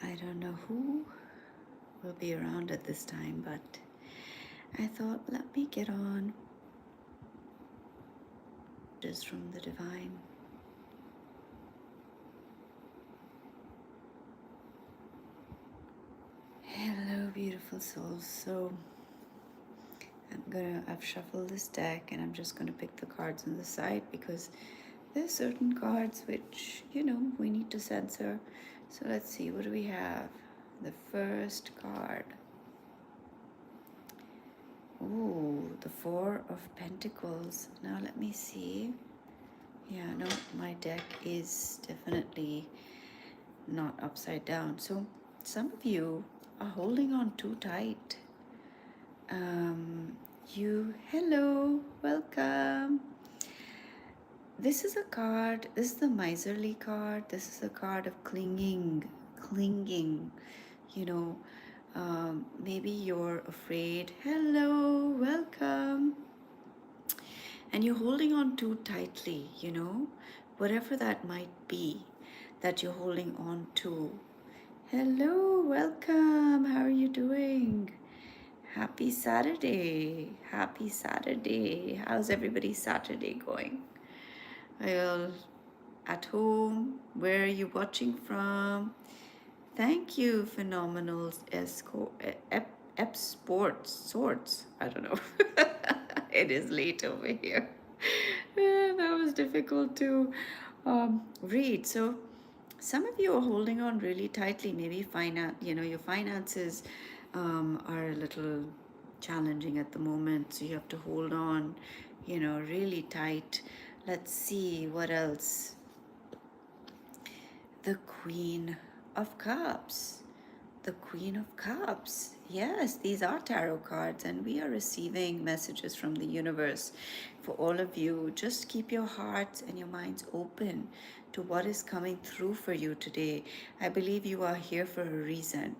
I don't know who will be around at this time, but I thought, let me get on just from the divine. Hello, beautiful souls. So I've shuffled this deck and I'm just gonna pick the cards on the side because there's certain cards which, we need to censor. So let's see, what do we have? The first card. Ooh, the Four of Pentacles. Now let me see. Yeah, no, my deck is definitely not upside down. So some of you are holding on too tight. Hello, welcome. This is a card, this is the miserly card. This is a card of clinging, you know. Maybe you're afraid. Hello, welcome. And you're holding on too tightly, whatever that might be that you're holding on to. Hello, welcome. How are you doing? Happy Saturday. Happy Saturday. How's everybody's Saturday going? Are you at home? Where are you watching from? Thank you, Phenomenal Sorts. I don't know. It is late over here. That was difficult to read. So some of you are holding on really tightly. Maybe your finances are a little challenging at the moment. So you have to hold on, really tight. Let's see what else. The Queen of Cups. The Queen of Cups. Yes, these are tarot cards, and we are receiving messages from the universe for all of you. Just keep your hearts and your minds open to what is coming through for you today. I believe you are here for a reason.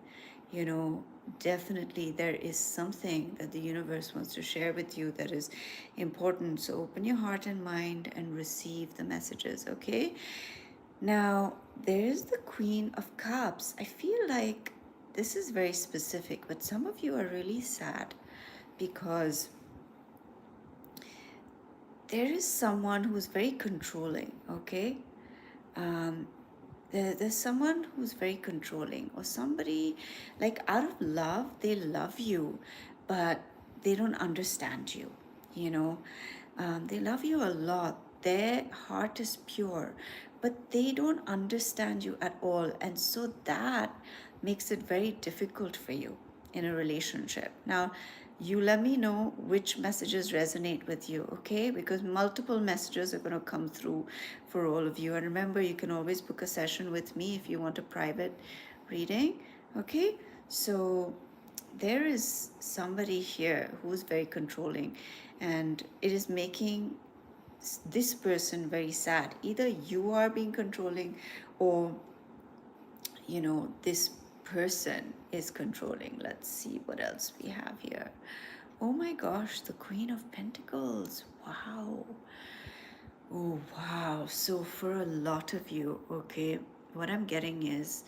Definitely there is something that the universe wants to share with you that is important. So open your heart and mind and receive the messages, okay? Now, there's the Queen of Cups. I feel like this is very specific, but some of you are really sad because there is someone who's very controlling, okay? Um, there's someone who's very controlling, or somebody like out of love, they love you, but they don't understand you, you know? They love you a lot. Their heart is pure, but they don't understand you at all. And so that makes it very difficult for you in a relationship. Now, you let me know which messages resonate with you, okay? Because multiple messages are going to come through for all of you. And remember, you can always book a session with me if you want a private reading, okay? So there is somebody here who's very controlling, and it is making this person very sad. Either you are being controlling, or this person is controlling. Let's see what else we have here. Oh my gosh, the Queen of Pentacles. Wow. Oh, wow. So for a lot of you, okay, what I'm getting is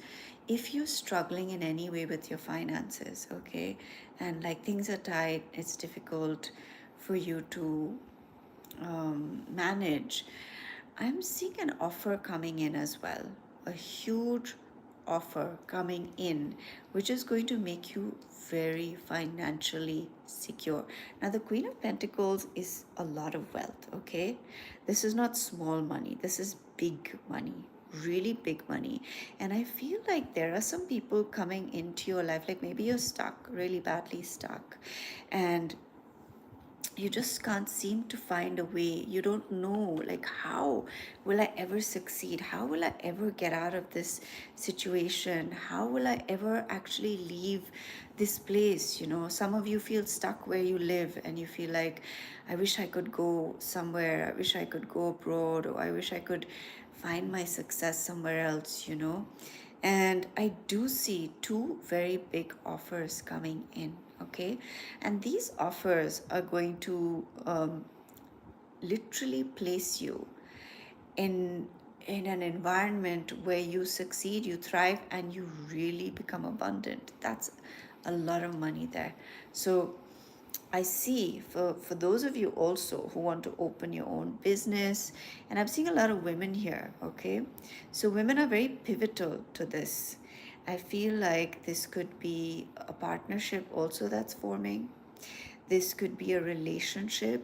if you're struggling in any way with your finances, okay, and like things are tight, it's difficult for you to manage, I'm seeing an offer coming in as well. A huge offer coming in, which is going to make you very financially secure. Now, the Queen of Pentacles is a lot of wealth, okay? This is not small money, this is big money. Really big money. And I feel like there are some people coming into your life, like maybe you're stuck, really badly stuck, and you just can't seem to find a way. You don't know, like, how will I ever succeed? How will I ever get out of this situation? How will I ever actually leave this place? Some of you feel stuck where you live and you feel like, I wish I could go somewhere, I wish I could go abroad, or I wish I could find my success somewhere else. And I do see two very big offers coming in, okay? And these offers are going to literally place you in in an environment where you succeed, you thrive, and you really become abundant. That's a lot of money there. So I see for those of you also who want to open your own business, and I'm seeing a lot of women here, okay? So women are very pivotal to this. I feel like this could be a partnership also that's forming. This could be a relationship,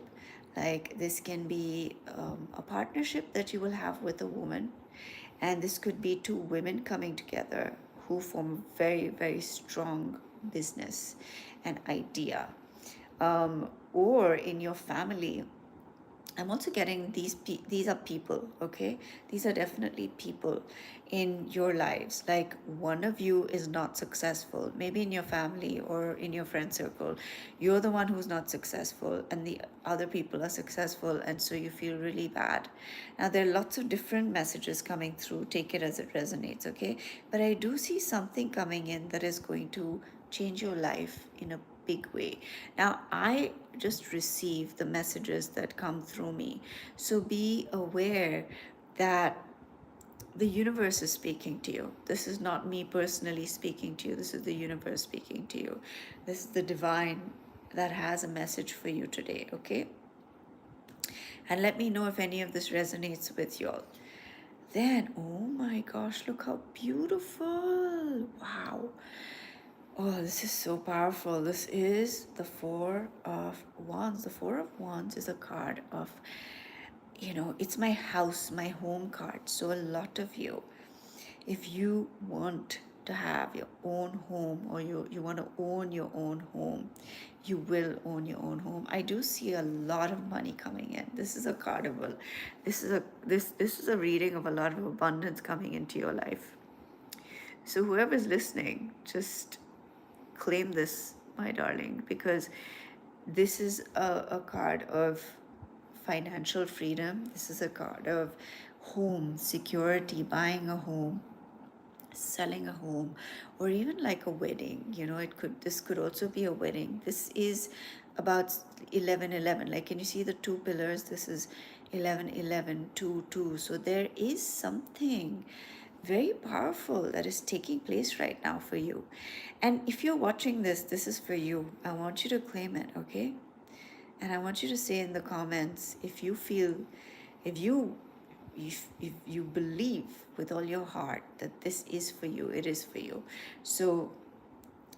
like this can be a partnership that you will have with a woman, and this could be two women coming together who form a very, very strong business and idea. Or in your family, I'm also getting these are people, okay? These are definitely people in your lives. Like one of you is not successful, maybe in your family or in your friend circle. You're the one who's not successful, and the other people are successful, and so you feel really bad. Now, there are lots of different messages coming through. Take it as it resonates, okay? But I do see something coming in that is going to change your life in a big way. Now, I just receive the messages that come through me. So be aware that the universe is speaking to you. This is not me personally speaking to you. This is the universe speaking to you. This is the divine that has a message for you today, okay? And let me know if any of this resonates with you all. Then, oh my gosh, look how beautiful. Wow. Oh, this is so powerful. This is the Four of Wands. The Four of Wands is a card of, it's my house, my home card. So, a lot of you, if you want to have your own home, or you want to own your own home, you will own your own home. I do see a lot of money coming in. This is a carnival. This is a reading of a lot of abundance coming into your life. So whoever's listening, just claim this, my darling, because this is a card of financial freedom. This is a card of home security, buying a home, selling a home, or even like a wedding. This could also be a wedding. This is about 1111. Like, can you see the two pillars? This is 1111 2 2. So there is something very powerful that is taking place right now for you. And if you're watching this is for you. I want you to claim it, okay? And I want you to say in the comments if you feel, if you if you believe with all your heart that this is for you, it is for you. So,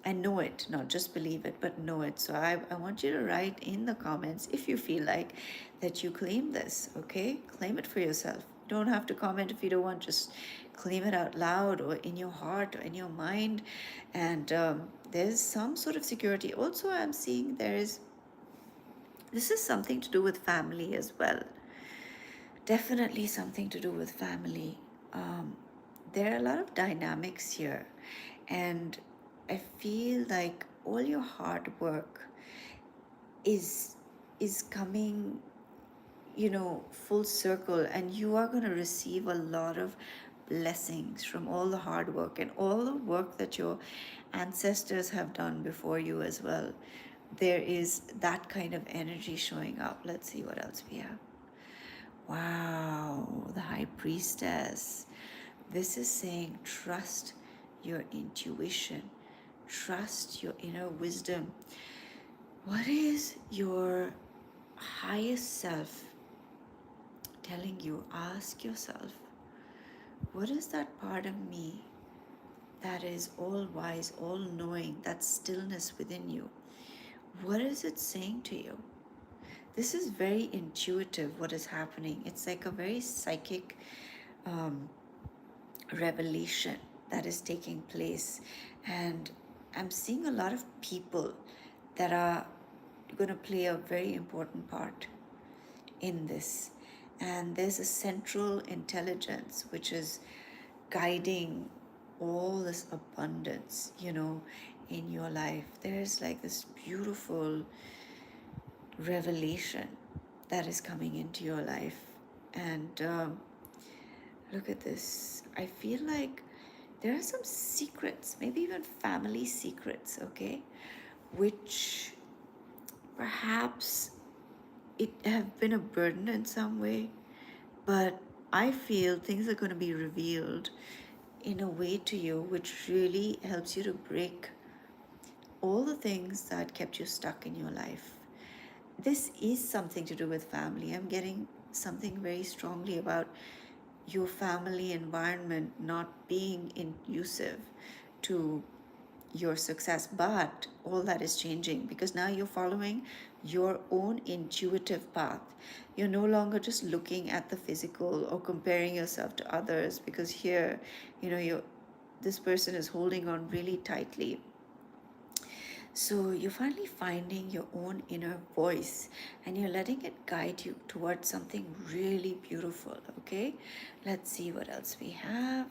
and know it, not just believe it, but know it. So I want you to write in the comments if you feel like that you claim this, okay? Claim it for yourself. You don't have to comment if you don't want, just claim it out loud or in your heart or in your mind. And there's some sort of security. Also, I'm seeing this is something to do with family as well. Definitely something to do with family. There are a lot of dynamics here, and I feel like all your hard work is coming, full circle, and you are going to receive a lot of blessings from all the hard work and all the work that your ancestors have done before you as well. There is that kind of energy showing up. Let's see what else we have. Wow, the High Priestess. This is saying trust your intuition, trust your inner wisdom. What is your highest self telling you? Ask yourself, what is that part of me that is all wise, all knowing, that stillness within you? What is it saying to you? This is very intuitive, what is happening. It's like a very psychic revelation that is taking place. And I'm seeing a lot of people that are going to play a very important part in this. And there's a central intelligence which is guiding all this abundance, in your life. There's like this beautiful revelation that is coming into your life. And look at this. I feel like there are some secrets, maybe even family secrets, okay, which perhaps it have been a burden in some way, but I feel things are going to be revealed in a way to you which really helps you to break all the things that kept you stuck in your life. This is something to do with family. I'm getting something very strongly about your family environment not being conducive to your success, but all that is changing because now you're following your own intuitive path. You're no longer just looking at the physical or comparing yourself to others, because here, you're this person is holding on really tightly. So you're finally finding your own inner voice and you're letting it guide you towards something really beautiful. Okay, let's see what else we have.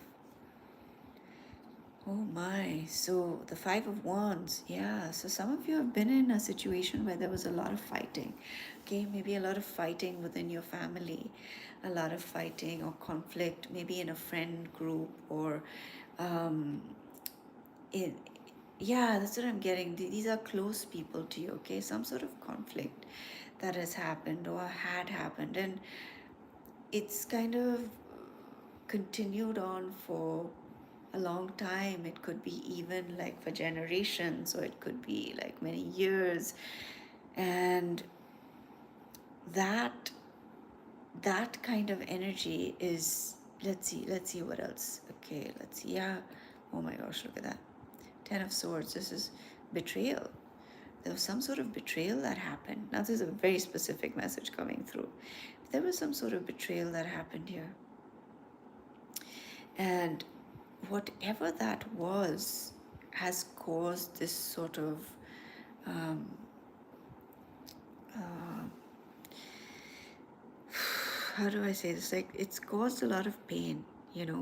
Oh my, so the Five of Wands, yeah. So some of you have been in a situation where there was a lot of fighting. Okay, maybe a lot of fighting within your family, a lot of fighting or conflict, maybe in a friend group or um, in, yeah, that's what I'm getting. These are close people to you, okay? Some sort of conflict that has happened or had happened, and it's kind of continued on for a long time. It could be even like for generations, or it could be like many years. And that that kind of energy is, let's see what else. Okay, let's see. Yeah. Oh my gosh, look at that. 10 of Swords. This is betrayal. There was some sort of betrayal that happened. Now, there's a very specific message coming through. There was some sort of betrayal that happened here. And whatever that was has caused this sort of, um, uh, how do I say this? Like, it's caused a lot of pain,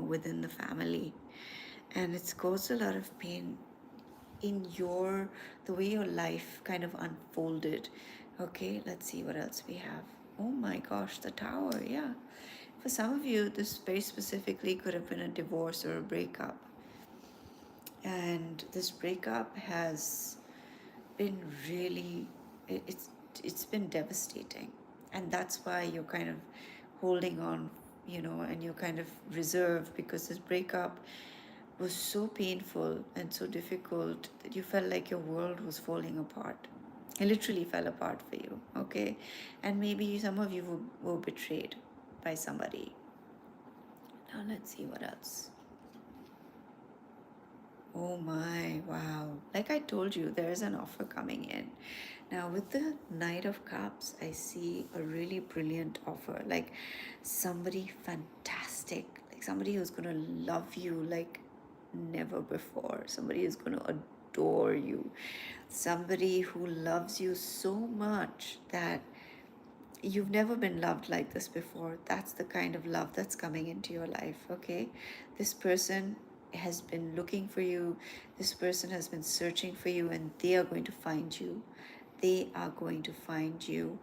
within the family. And it's caused a lot of pain in the way your life kind of unfolded. Okay, let's see what else we have. Oh my gosh, the Tower. Yeah, for some of you this very specifically could have been a divorce or a breakup, and this breakup has been really, it's been devastating, and that's why you're kind of holding on, and you're kind of reserved, because this breakup was so painful and so difficult that you felt like your world was falling apart. It literally fell apart for you, okay? And maybe some of you were betrayed by somebody. Now let's see what else. Oh my, wow. Like I told you, there is an offer coming in. Now, with the Knight of Cups, I see a really brilliant offer. Like somebody fantastic, like somebody who's going to love you like never before, somebody who's going to adore you, somebody who loves you so much that you've never been loved like this before. That's the kind of love that's coming into your life, okay? This person has been looking for you, this person has been searching for you, and they are going to find you. They are going to find you.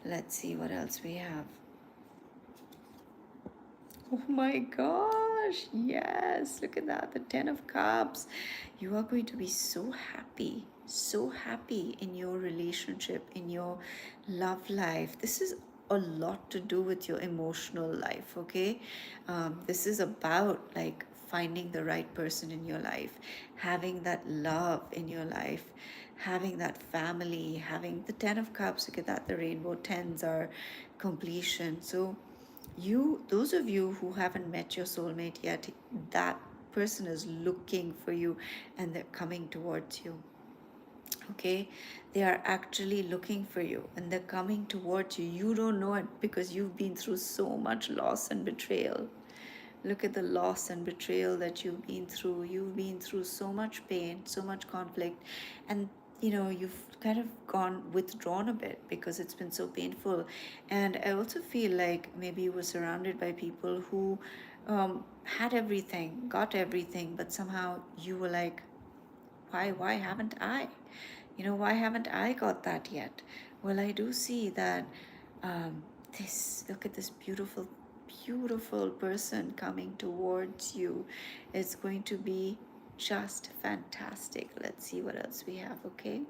Let's see what else we have. Oh my gosh, yes, look at that, the 10 of Cups. You are going to be so happy in your relationship, in your love life. This is a lot to do with your emotional life, okay? This is about like finding the right person in your life, having that love in your life, having that family, having the 10 of Cups. Look at that, the rainbow tens are completion. So those of you who haven't met your soulmate yet, that person is looking for you and they're coming towards you. Okay, they are actually looking for you and they're coming towards you. You don't know it because you've been through so much loss and betrayal. Look at the loss and betrayal that you've been through. You've been through so much pain, so much conflict, and you've kind of withdrawn a bit because it's been so painful. And I also feel like maybe you were surrounded by people who had everything, got everything, but somehow you were like, why haven't I? Why haven't I got that yet? Well, I do see that look at this beautiful person coming towards you. It's going to be just fantastic. Let's see what else we have, okay?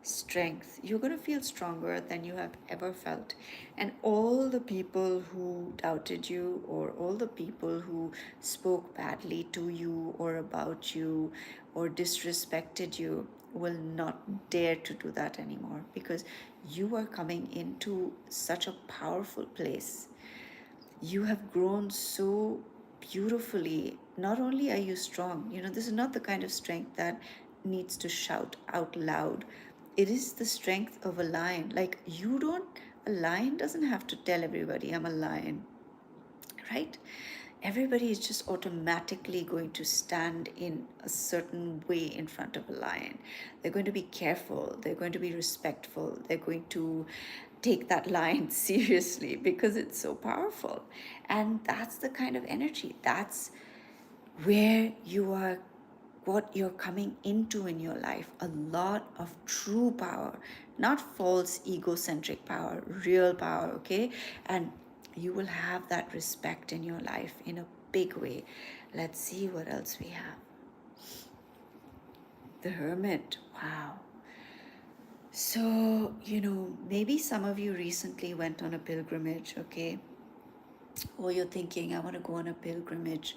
strength. You're going to feel stronger than you have ever felt. And all the people who doubted you, or all the people who spoke badly to you or about you or disrespected you, will not dare to do that anymore, because you are coming into such a powerful place. You have grown so beautifully. Not only are you strong, this is not the kind of strength that needs to shout out loud. It is the strength of a lion. Like, a lion doesn't have to tell everybody, I'm a lion, right? Everybody is just automatically going to stand in a certain way in front of a lion. They're going to be careful, they're going to be respectful, they're going to take that lion seriously because it's so powerful. And that's the kind of energy, that's where you are, what you're coming into in your life. A lot of true power, not false egocentric power, real power, okay? And you will have that respect in your life in a big way. Let's see what else we have. The Hermit. Wow. So, maybe some of you recently went on a pilgrimage, okay? Or you're thinking, I want to go on a pilgrimage.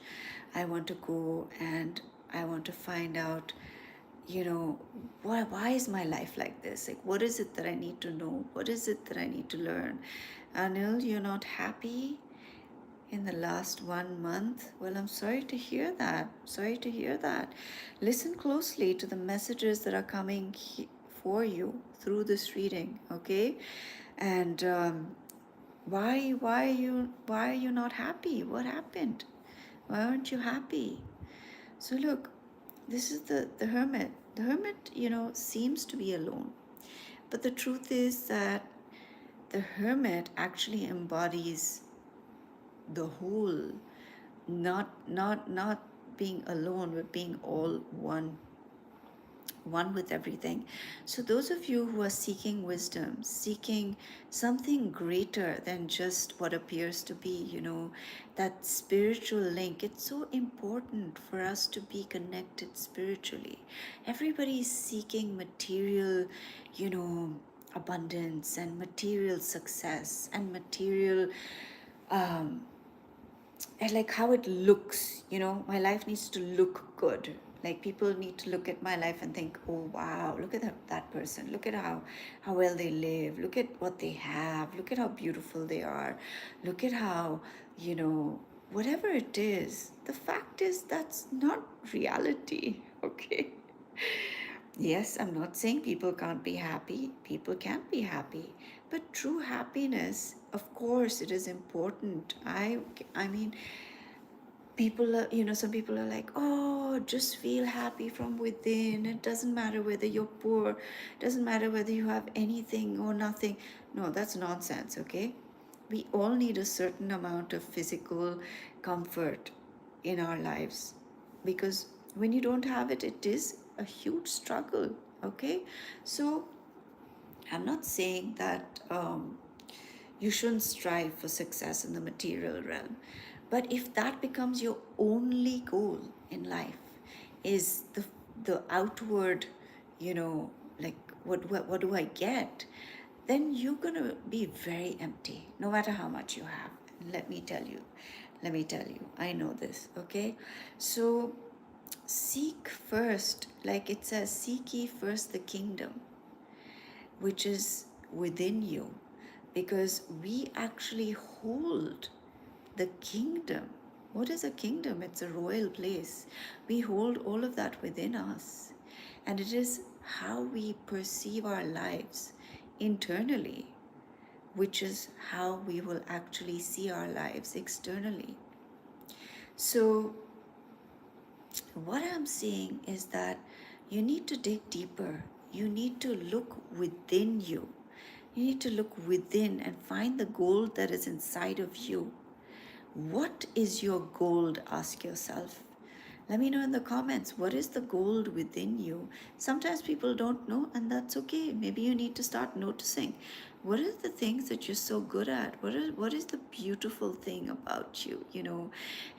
I want to go and I want to find out, why is my life like this? Like, what is it that I need to know? What is it that I need to learn? Anil, you're not happy in the last 1 month? Well, I'm sorry to hear that. Sorry to hear that. Listen closely to the messages that are coming for you through this reading, okay? And why are you not happy? What happened? Why aren't you happy? So look, this is the hermit. The hermit, seems to be alone. But the truth is that the hermit actually embodies the whole, not being alone, but being all one with everything. So, those of you who are seeking wisdom, seeking something greater than just what appears to be, that spiritual link, it's so important for us to be connected spiritually. Everybody is seeking material, abundance and material success and material um, and like how it looks, my life needs to look good. Like, people need to look at my life and think, oh wow, look at that person, look at how well they live, look at what they have, look at how beautiful they are, look at how, whatever it is. The fact is, that's not reality. Okay. Yes, I'm not saying people can't be happy. People can be happy. But true happiness, of course, it is important. I mean, people are, some people are like, oh, just feel happy from within. It doesn't matter whether you're poor, it doesn't matter whether you have anything or nothing. No, that's nonsense, okay? We all need a certain amount of physical comfort in our lives, because when you don't have it, it is a huge struggle, okay? So I'm not saying that you shouldn't strive for success in the material realm. But if that becomes your only goal in life, is the outward, like, what do I get? Then you're gonna be very empty, no matter how much you have. Let me tell you, I know this, okay? So seek first, like it says, seek ye first the kingdom which is within you, because we actually hold the kingdom. What is a kingdom? It's a royal place. We hold all of that within us. And it is how we perceive our lives internally, which is how we will actually see our lives externally. So, what I'm saying is that you need to dig deeper. You need to look within you. You need to look within and find the gold that is inside of you. What is your gold? Ask yourself. Let me know in the comments, what is the gold within you? Sometimes people don't know, and that's okay. Maybe you need to start noticing. What are the things that you're so good at? What is the beautiful thing about you,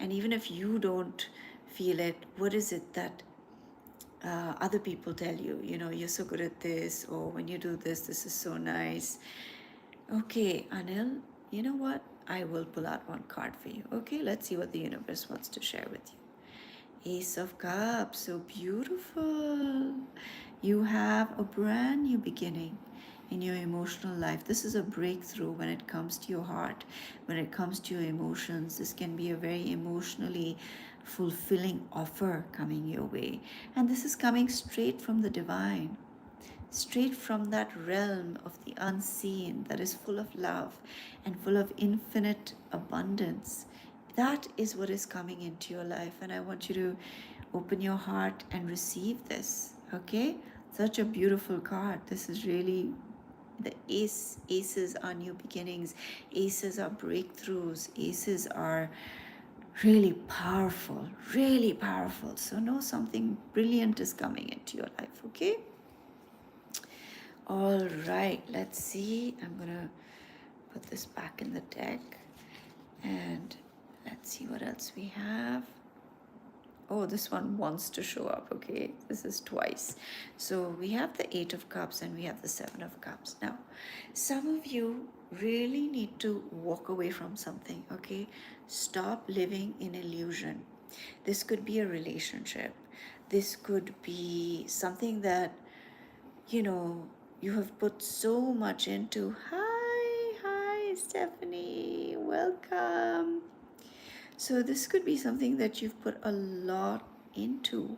And even if you don't feel it, what is it that other people tell you, you're so good at this, or when you do this, this is so nice. Okay, Anil, you know what? I will pull out one card for you. Okay, let's see what the universe wants to share with you. Ace of Cups, so beautiful. You have a brand new beginning in your emotional life. This is a breakthrough when it comes to your heart, when it comes to your emotions. This can be a very emotionally fulfilling offer coming your way. And this is coming straight from the divine, straight from that realm of the unseen that is full of love and full of infinite abundance. That is what is coming into your life, and I want you to open your heart and receive this. Okay, such a beautiful card. This is really the aces are new beginnings, aces are breakthroughs, aces are really powerful, really powerful. So know something brilliant is coming into your life. Okay, all right, let's see. I'm gonna put this back in the deck and let's see what else we have. Oh, this one wants to show up. Okay, this is twice. So we have the Eight of Cups and we have the Seven of Cups. Now, some of you really need to walk away from something. Okay, stop living in illusion. This could be a relationship, this could be something that you know, you have put so much into. Hi, Stephanie, welcome. So, this could be something that you've put a lot into,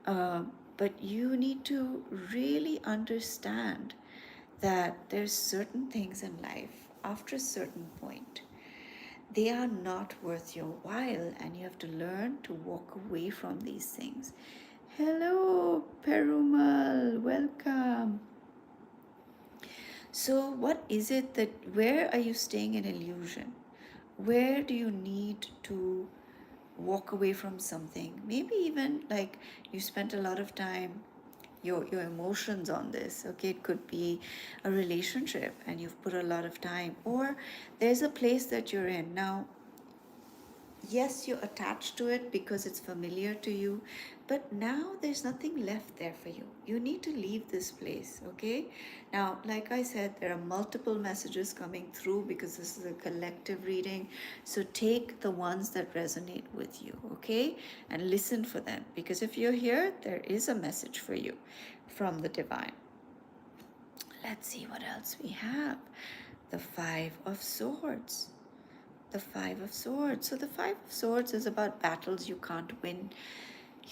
but you need to really understand that there's certain things in life after a certain point they are not worth your while, and you have to learn to walk away from these things. Hello, Perumal, welcome. So, what is it that, where are you staying in illusion? Where do you need to walk away from something? Maybe even like you spent a lot of time, your emotions on this. Okay, it could be a relationship and you've put a lot of time, or there's a place that you're in. Now, yes, you're attached to it because it's familiar to you, but now there's nothing left there for you. You need to leave this place, okay? Now, like I said, there are multiple messages coming through because this is a collective reading. So take the ones that resonate with you, okay? And listen for them, because if you're here, there is a message for you from the divine. Let's see what else we have. The Five of Swords. The Five of Swords. So the Five of Swords is about battles you can't win.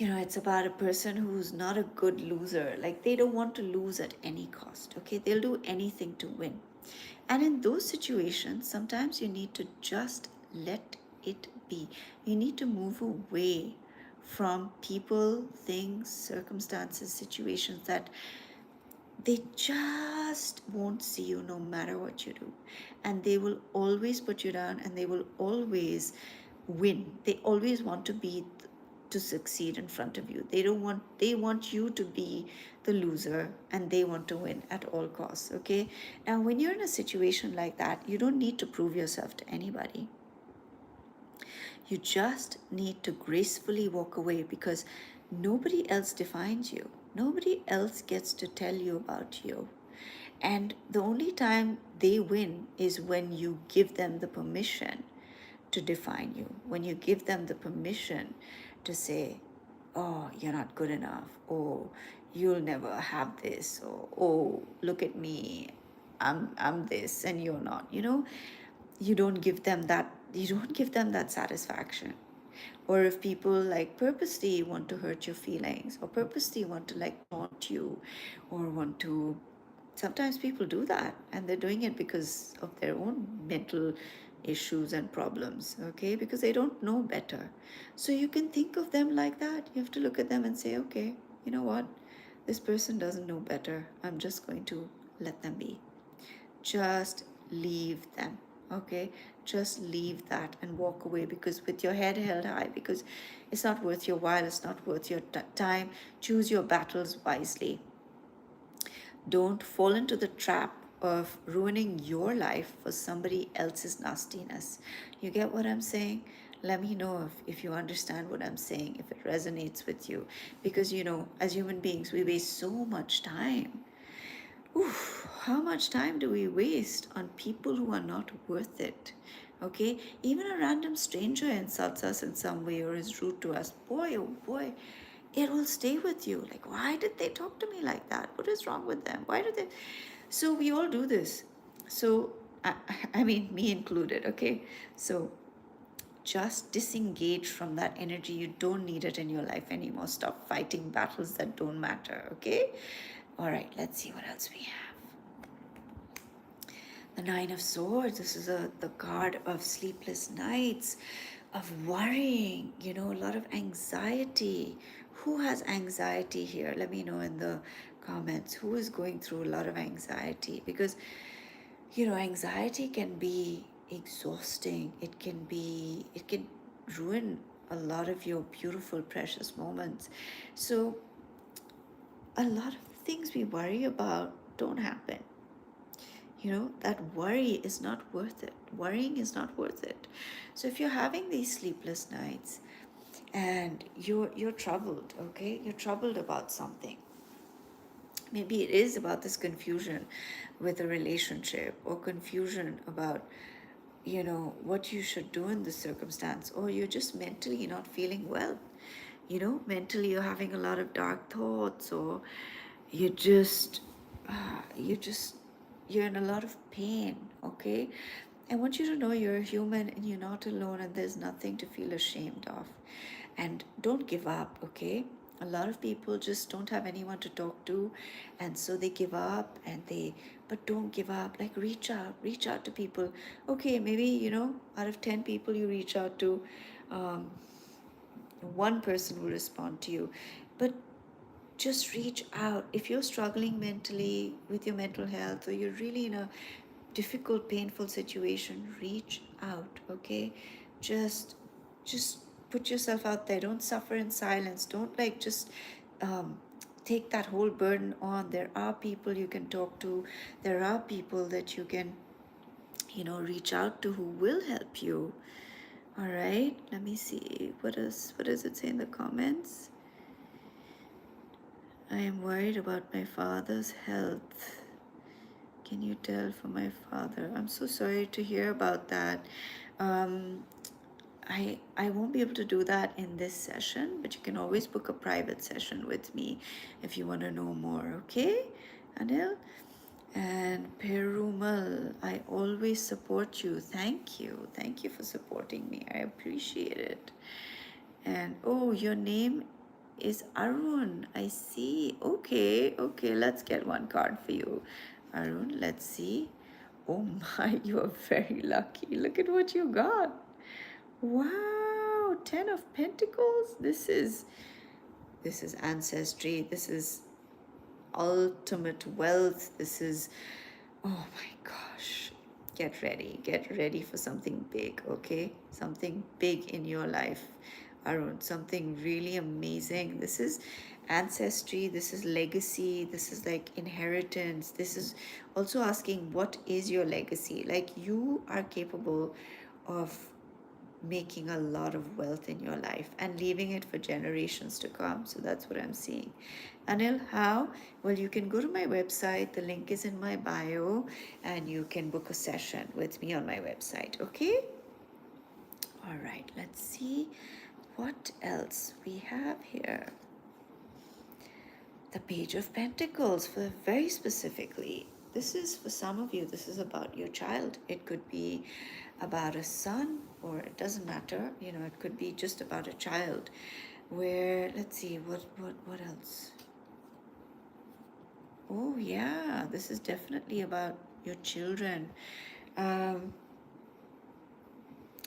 It's about a person who's not a good loser. Like, they don't want to lose at any cost. Okay, they'll do anything to win. And in those situations, sometimes you need to just let it be. You need to move away from people, things, circumstances, situations that they just won't see you no matter what you do, and they will always put you down, and they will always win. They always want to be to succeed in front of you. They want you to be the loser, and they want to win at all costs. Okay, now when you're in a situation like that, you don't need to prove yourself to anybody. You just need to gracefully walk away, because nobody else defines you. Nobody else gets to tell you about you. And the only time they win is when you give them the permission to define you, when you give them the permission to say, oh, you're not good enough, or you'll never have this, or oh, look at me, I'm this and you're not. You don't give them that satisfaction. Or if people like purposely want to hurt your feelings, or purposely want to like taunt you, or want to, sometimes people do that and they're doing it because of their own mental issues and problems, okay, because they don't know better. So you can think of them like that. You have to look at them and say, okay, you know what, this person doesn't know better, I'm just going to let them be. Just leave them, okay? Just leave that and walk away, because with your head held high, because it's not worth your while, it's not worth your time. Choose your battles wisely. Don't fall into the trap of ruining your life for somebody else's nastiness. You get what I'm saying? Let me know if you understand what I'm saying, if it resonates with you. Because, as human beings, we waste so much time. Oof, how much time do we waste on people who are not worth it? Okay, even a random stranger insults us in some way or is rude to us. Boy, oh boy, it will stay with you. Like, why did they talk to me like that? What is wrong with them? Why did they? So, we all do this. So, I, I mean, me included, okay? So, just disengage from that energy. You don't need it in your life anymore. Stop fighting battles that don't matter, okay? All right, let's see what else we have. The Nine of Swords, this is the card of sleepless nights, of worrying, a lot of anxiety. Who has anxiety here? Let me know in the comments. Who is going through a lot of anxiety? Because, anxiety can be exhausting. It can ruin a lot of your beautiful, precious moments. So, a lot of things we worry about don't happen. That worry is not worth it. Worrying is not worth it. So if you're having these sleepless nights and you're troubled, okay, you're troubled about something, maybe it is about this confusion with a relationship, or confusion about what you should do in this circumstance, or you're just mentally not feeling well. Mentally you're having a lot of dark thoughts, or you just you just you're in a lot of pain. Okay, I want you to know you're a human and you're not alone, and there's nothing to feel ashamed of. And don't give up. Okay, a lot of people just don't have anyone to talk to, and so they give up. But don't give up. Like, reach out to people. Okay, maybe out of 10 people you reach out to, um, one person will respond to you. But just reach out. If you're struggling mentally with your mental health, or you're really in a difficult, painful situation, reach out. Okay, just just put yourself out there. Don't suffer in silence. Don't, like, just um, take that whole burden on. There are people you can talk to. There are people that you can reach out to, who will help you. All right, let me see what does it say in the comments. I am worried about my father's health. Can you tell for my father? I'm so sorry to hear about that. Um, I won't be able to do that in this session, but you can always book a private session with me if you want to know more, okay, Anil? And Perumal, I always support you. Thank you. Thank you for supporting me. I appreciate it. And oh, your name is Arun. I see. Okay, okay, let's get one card for you. Arun, let's see. Oh my, you are very lucky. Look at what you got. Wow, 10 of Pentacles. This is ancestry. This is ultimate wealth. This is, oh my gosh. Get ready for something big, okay? Something big in your life, Arun. Something really amazing. This is ancestry. This is legacy. This is like inheritance. This is also asking, what is your legacy? Like, you are capable of making a lot of wealth in your life and leaving it for generations to come. So that's what I'm seeing. Anil, how? Well, you can go to my website. The link is in my bio, and you can book a session with me on my website. Okay? All right, let's see what else we have here. The Page of Pentacles, for very specifically. This is for some of you, this is about your child. It could be about a son, or it doesn't matter. It could be just about a child. Where, let's see, what else? Oh yeah, this is definitely about your children. Um,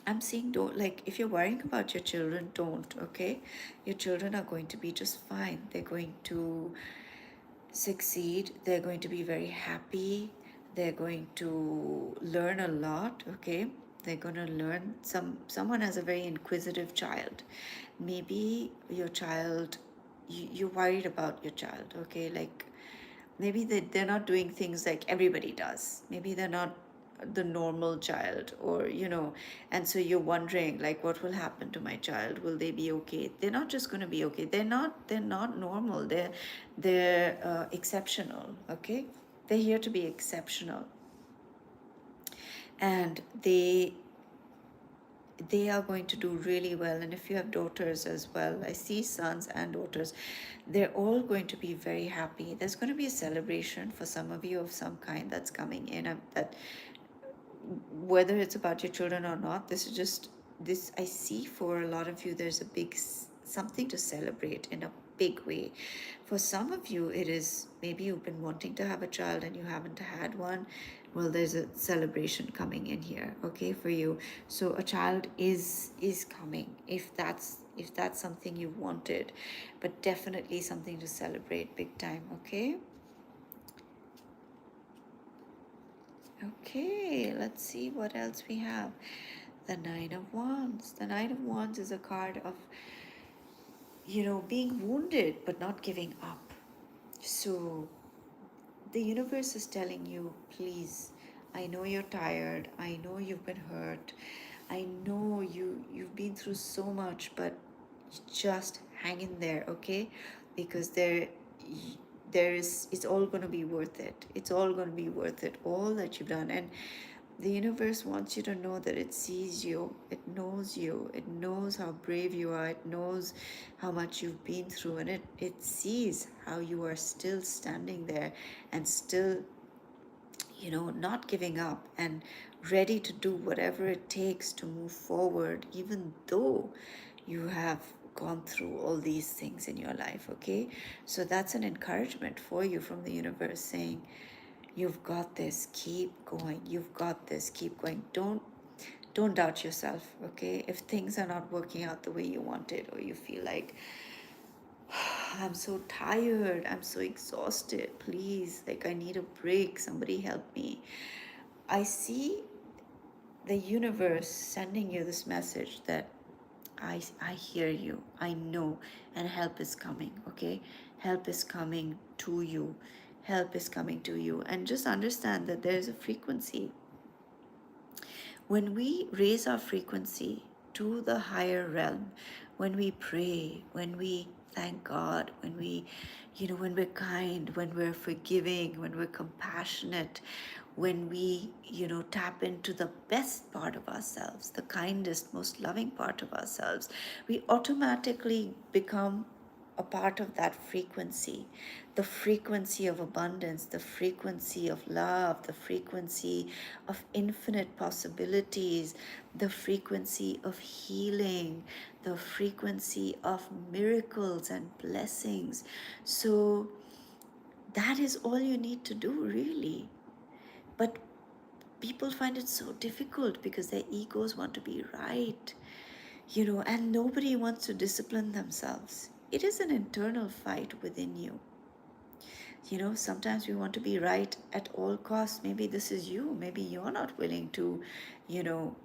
I'm seeing, don't, like, if you're worrying about your children, don't, okay? Your children are going to be just fine. They're going to succeed. They're going to be very happy. They're going to learn a lot, okay? They're going to learn. Someone has a very inquisitive child. Maybe your child, you're worried about your child, okay? Like, maybe they're not doing things like everybody does. Maybe they're not the normal child, or and so you're wondering, like, what will happen to my child? Will they be okay? They're not just going to be okay. They're not normal. They're exceptional. Okay, they're here to be exceptional, and they are going to do really well. And if you have daughters as well, I see sons and daughters, they're all going to be very happy. There's going to be a celebration for some of you of some kind that's coming in, that whether it's about your children or not, this is just this I see for a lot of you. There's a big something to celebrate in a big way. For some of you, it is maybe you've been wanting to have a child and you haven't had one. Well, there's a celebration coming in here, okay, for you. So a child is coming, if that's something you wanted, but definitely something to celebrate big time, okay. Okay, let's see what else we have. The Nine of Wands. The Nine of Wands is a card of, being wounded but not giving up. So the universe is telling you, please, I know you're tired. I know you've been hurt. I know you've been through so much, but just hang in there, okay? Because it's all going to be worth it. It's all going to be worth it, all that you've done. And the universe wants you to know that it sees you, it knows how brave you are, it knows how much you've been through, and it sees how you are still standing there and still, not giving up and ready to do whatever it takes to move forward, even though you have gone through all these things in your life, okay? So that's an encouragement for you from the universe saying, you've got this, keep going. You've got this, keep going. Don't doubt yourself, okay? If things are not working out the way you wanted, or you feel like, I'm so tired, I'm so exhausted, please, like, I need a break, somebody help me. I see the universe sending you this message that I hear you, I know, and help is coming, okay? Help is coming to you. Help is coming to you. And just understand that there is a frequency. When we raise our frequency to the higher realm, when we pray, when we thank God, when we're kind, when we're forgiving, when we're compassionate, when we, tap into the best part of ourselves, the kindest, most loving part of ourselves, we automatically become a part of that frequency, the frequency of abundance, the frequency of love, the frequency of infinite possibilities, the frequency of healing, the frequency of miracles and blessings. So that is all you need to do, really. But people find it so difficult because their egos want to be right, and nobody wants to discipline themselves. It is an internal fight within you. Sometimes we want to be right at all costs. Maybe this is you. Maybe you're not willing to, you know,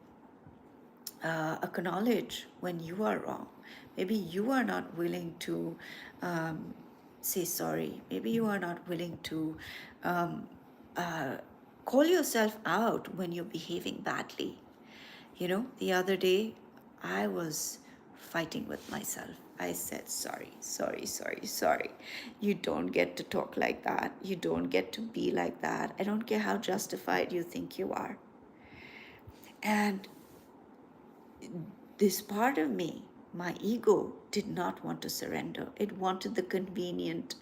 acknowledge when you are wrong. Maybe you are not willing to say sorry. Maybe you are not willing to um, uh, call yourself out when you're behaving badly. The other day I was fighting with myself. I said, sorry, sorry, sorry, sorry. You don't get to talk like that. You don't get to be like that. I don't care how justified you think you are. And this part of me, my ego, did not want to surrender. It wanted the convenient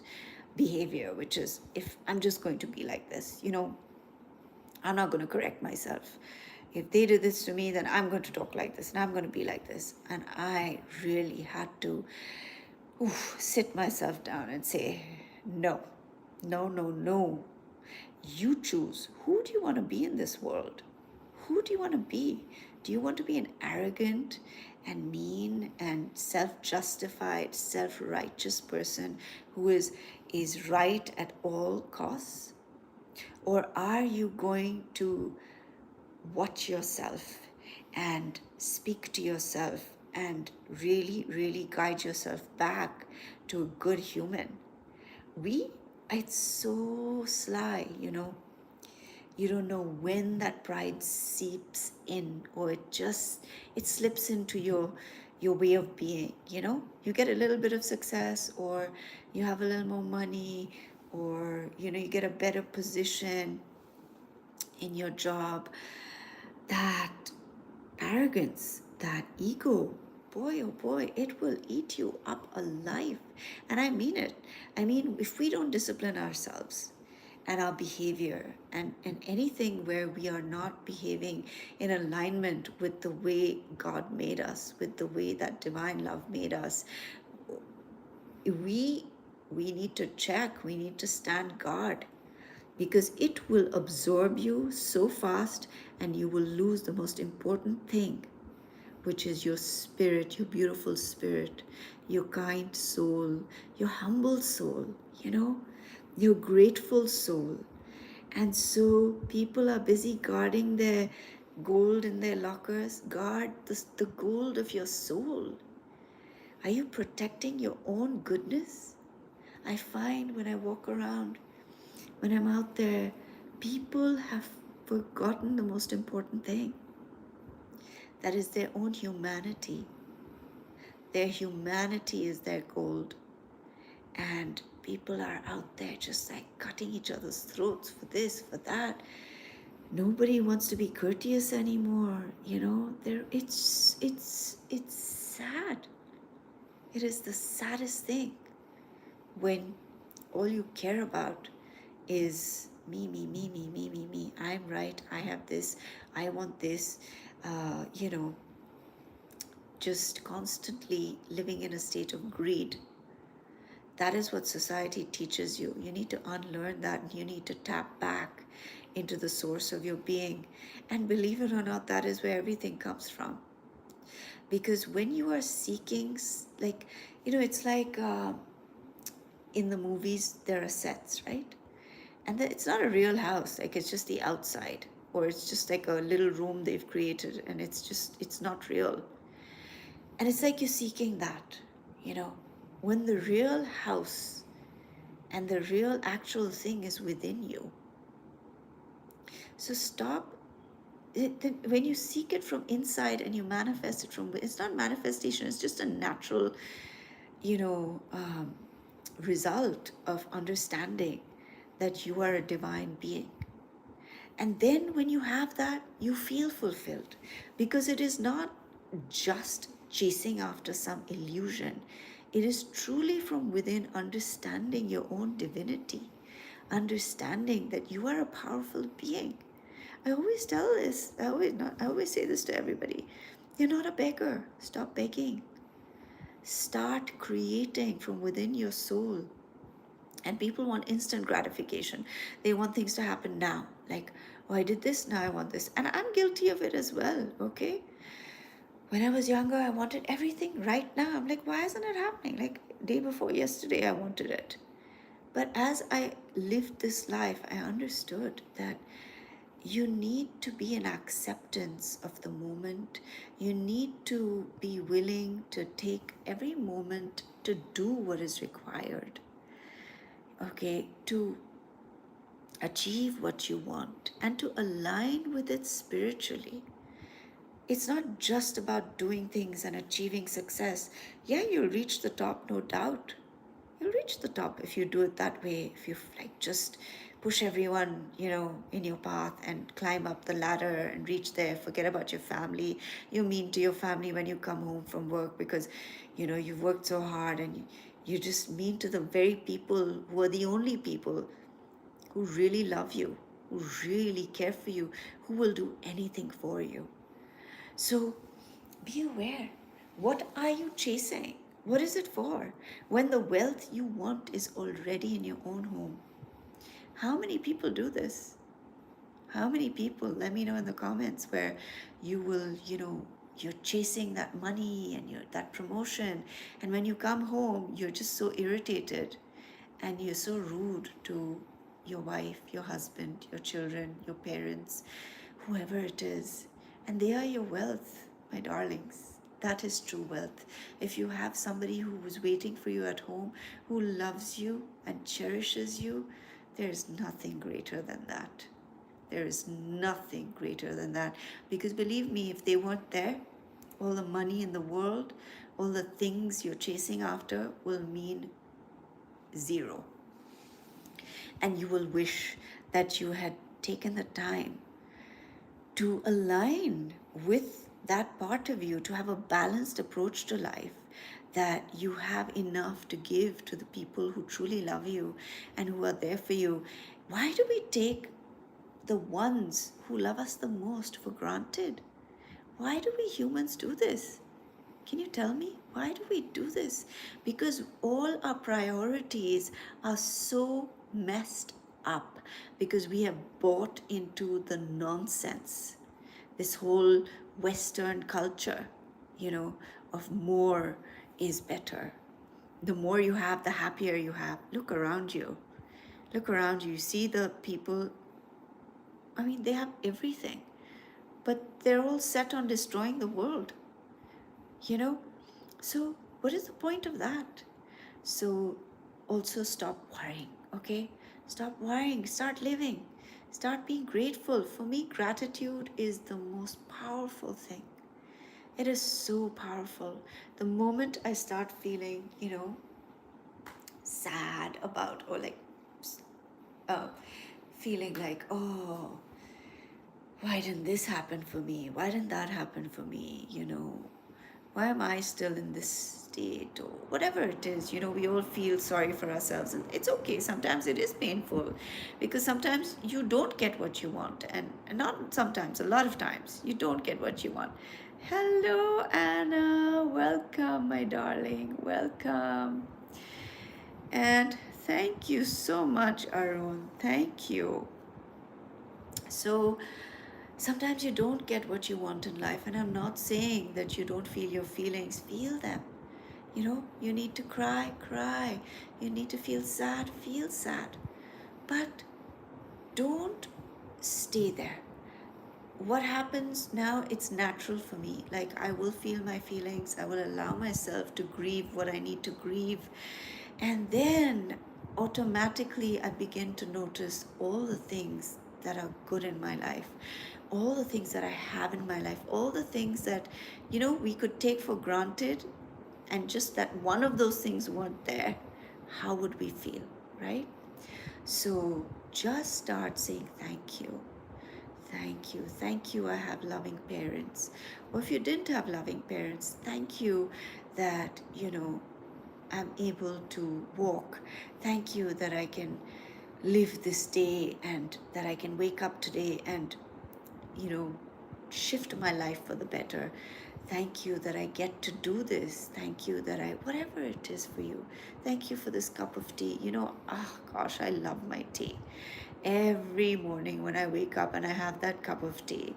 behavior, which is, if I'm just going to be like this, I'm not going to correct myself. If they do this to me, then I'm going to talk like this and I'm going to be like this. And I really had to sit myself down and say, no, no, no, no. You choose. Who do you want to be in this world? Who do you want to be? Do you want to be an arrogant and mean and self-justified, self-righteous person who is right at all costs? Or are you going to watch yourself and speak to yourself and really, really guide yourself back to a good human? It's so sly, You don't know when that pride seeps in, or it slips into your way of being. You get a little bit of success, or you have a little more money, or you get a better position in your job. That arrogance, that ego, boy oh boy, it will eat you up alive. And I mean it. I mean, if we don't discipline ourselves and our behavior, and anything where we are not behaving in alignment with the way God made us, with the way that divine love made us, we we need to check, we need to stand guard, because it will absorb you so fast, and you will lose the most important thing, which is your spirit, your beautiful spirit, your kind soul, your humble soul, your grateful soul. And so people are busy guarding their gold in their lockers. Guard the gold of your soul. Are you protecting your own goodness? I find when I walk around, when I'm out there, people have forgotten the most important thing, that is their own humanity. Their humanity is their gold. And people are out there just like cutting each other's throats for this, for that. Nobody wants to be courteous anymore. It's sad. It is the saddest thing when all you care about is me, me, me, me, me, me, me. I'm right. I have this. I want this. Uh, you know, just constantly living in a state of greed. That is what society teaches you. You need to unlearn that, and you need to tap back into the source of your being. And believe it or not, that is where everything comes from. Because when you are seeking, like, it's like in the movies, there are sets, right? And it's not a real house, like, it's just the outside, or it's just like a little room they've created, and it's not real. And it's like you're seeking that, you know, when the real house and the real actual thing is within you. So stop. When you seek it from inside and you manifest it from, it's not manifestation, it's just a natural, you know, result of understanding that you are a divine being. And then when you have that, you feel fulfilled, because it is not just chasing after some illusion. It is truly from within, understanding your own divinity, understanding that you are a powerful being. I always tell this, I always say this to everybody. You're not a beggar. Stop begging. Start creating from within your soul. And people want instant gratification. They want things to happen now. Like, oh, I did this, now I want this. And I'm guilty of it as well, okay? When I was younger, I wanted everything right now. I'm like, why isn't it happening? Like, day before yesterday, I wanted it. But as I lived this life, I understood that you need to be in acceptance of the moment. You need to be willing to take every moment to do what is required, okay, to achieve what you want and to align with it spiritually. It's not just about doing things and achieving success. Yeah, you'll reach the top, no doubt. You'll reach the top if you do it that way. If you like just push everyone, in your path and climb up the ladder and reach there, forget about your family. You mean to your family when you come home from work because, you've worked so hard, and you just mean to the very people who are the only people who really love you, who really care for you, who will do anything for you. So be aware. What are you chasing? What is it for? When the wealth you want is already in your own home. How many people do this? How many people, let me know in the comments, where you will, you're chasing that money and that promotion. And when you come home, you're just so irritated and you're so rude to your wife, your husband, your children, your parents, whoever it is. And they are your wealth, my darlings. That is true wealth. If you have somebody who is waiting for you at home, who loves you and cherishes you, there's nothing greater than that. There is nothing greater than that. Because believe me, if they weren't there, all the money in the world, all the things you're chasing after will mean zero. And you will wish that you had taken the time to align with that part of you, to have a balanced approach to life, that you have enough to give to the people who truly love you and who are there for you. Why do we take the ones who love us the most for granted? Why do we humans do this? Can you tell me? Why do we do this? Because all our priorities are so messed up because we have bought into the nonsense, this whole Western culture, you know, of more is better. The more you have, the happier you have. Look around you. Look around you. You see the people, I mean, they have everything, but they're all set on destroying the world, you know? So, what is the point of that? So, also stop worrying, okay? Stop worrying, start living, start being grateful. For me, gratitude is the most powerful thing. It is so powerful. The moment I start feeling, sad about, or like uh, feeling like, oh, why didn't this happen for me? Why didn't that happen for me? Why am I still in this state, or whatever it is? We all feel sorry for ourselves, and it's okay. Sometimes it is painful because sometimes you don't get what you want, and not sometimes, a lot of times, you don't get what you want. Hello, Anna. Welcome, my darling. Welcome. And thank you so much, Arun. Thank you. So, sometimes you don't get what you want in life, and I'm not saying that you don't feel your feelings. Feel them. You need to cry, cry. You need to feel sad, feel sad. But don't stay there. What happens now, it's natural for me. Like, I will feel my feelings, I will allow myself to grieve what I need to grieve. And then automatically, I begin to notice all the things that are good in my life, all the things that I have in my life, all the things that, we could take for granted. And just that one of those things weren't there, how would we feel, right? So just start saying thank you. Thank you. Thank you, I have loving parents. Or if you didn't have loving parents, thank you that, I'm able to walk. Thank you that I can live this day, and that I can wake up today and, you know, shift my life for the better. Thank you that I get to do this. Thank you that whatever it is for you. Thank you for this cup of tea. Oh gosh, I love my tea. Every morning when I wake up and I have that cup of tea,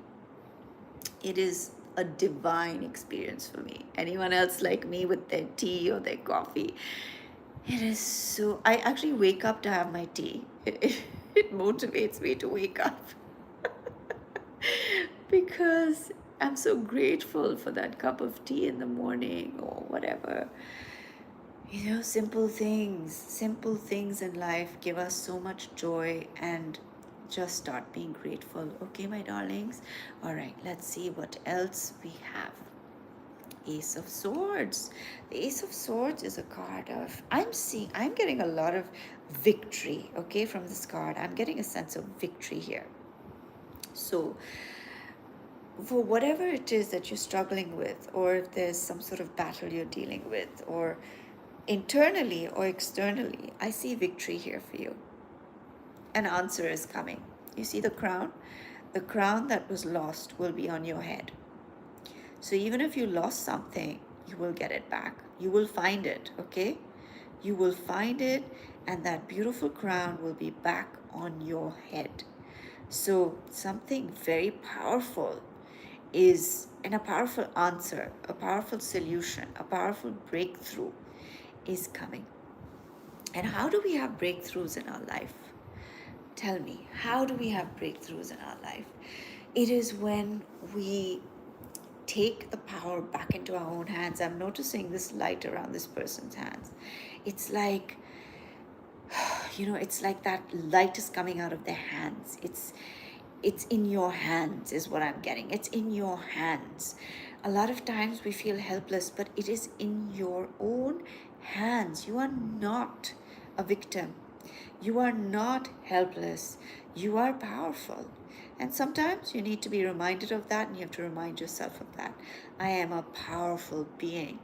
it is a divine experience for me. Anyone else like me with their tea or their coffee? It is so. I actually wake up to have my tea. It motivates me to wake up because I'm so grateful for that cup of tea in the morning or whatever. Simple things in life give us so much joy, and just start being grateful. Okay, my darlings? All right, let's see what else we have. Ace of Swords. The Ace of Swords is a card of, I'm getting a lot of victory, okay, from this card. I'm getting a sense of victory here. So, for whatever it is that you're struggling with, or if there's some sort of battle you're dealing with, or internally or externally, I see victory here for you. An answer is coming. You see the crown? The crown that was lost will be on your head. So even if you lost something, you will get it back. You will find it, okay? You will find it, and that beautiful crown will be back on your head. So something very powerful is, and a powerful answer, a powerful solution, a powerful breakthrough is coming. And how do we have breakthroughs in our life? Tell me, how do we have breakthroughs in our life? It is when we take the power back into our own hands. I'm noticing this light around this person's hands. It's like, it's like that light is coming out of their hands. it's in your hands, is what I'm getting. It's in your hands. A lot of times we feel helpless, but it is in your own hands. You are not a victim. You are not helpless. You are powerful. And sometimes you need to be reminded of that, and you have to remind yourself of that. I am a powerful being,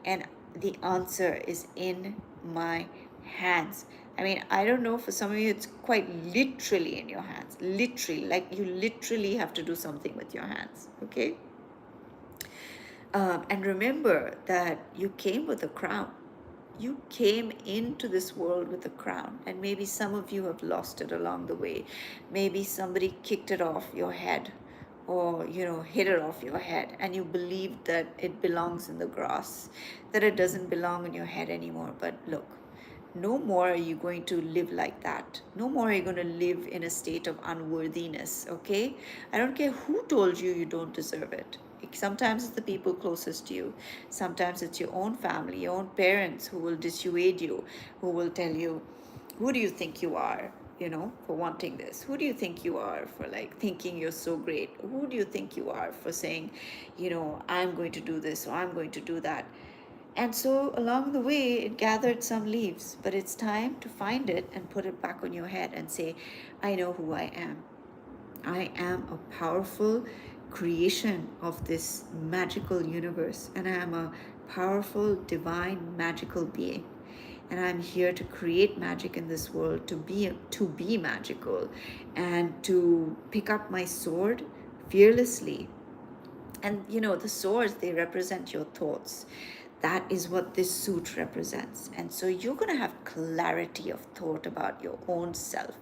and the answer is in my hands. I mean, I don't know, for some of you, it's quite literally in your hands. Literally, like you literally have to do something with your hands, okay? And remember that you came with a crown. You came into this world with a crown, and maybe some of you have lost it along the way. Maybe somebody kicked it off your head, or hit it off your head, and you believed that it belongs in the grass, that it doesn't belong in your head anymore. But look, no more are you going to live like that. No more are you going to live in a state of unworthiness, okay? I don't care who told you you don't deserve it. Sometimes it's the people closest to you. Sometimes it's your own family, your own parents who will dissuade you, who will tell you, who do you think you are, for wanting this? Who do you think you are for like thinking you're so great? Who do you think you are for saying, I'm going to do this or I'm going to do that? And so along the way, it gathered some leaves, but it's time to find it and put it back on your head and say, I know who I am. I am a powerful creation of this magical universe, and I am a powerful, divine, magical being. And I'm here to create magic in this world, to be magical, and to pick up my sword fearlessly. And the swords, they represent your thoughts. That is what this suit represents. And so you're going to have clarity of thought about your own self,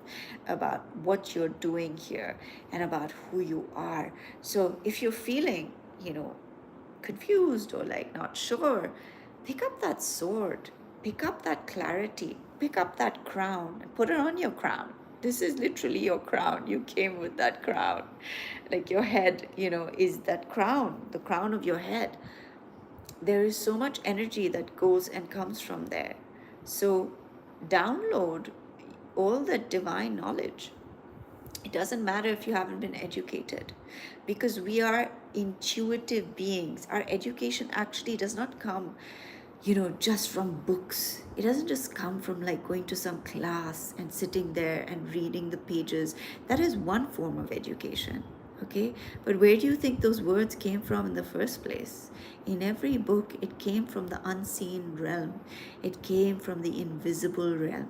about what you're doing here, and about who you are. So if you're feeling, confused or like not sure, pick up that sword, pick up that clarity, pick up that crown, and put it on your crown. This is literally your crown. You came with that crown. Like your head, is that crown, the crown of your head. There is so much energy that goes and comes from there. So download all that divine knowledge. It doesn't matter if you haven't been educated, because we are intuitive beings. Our education actually does not come, just from books. It doesn't just come from like going to some class and sitting there and reading the pages. That is one form of education, okay? But where do you think those words came from in the first place? In every book, it came from the unseen realm. It came from the invisible realm.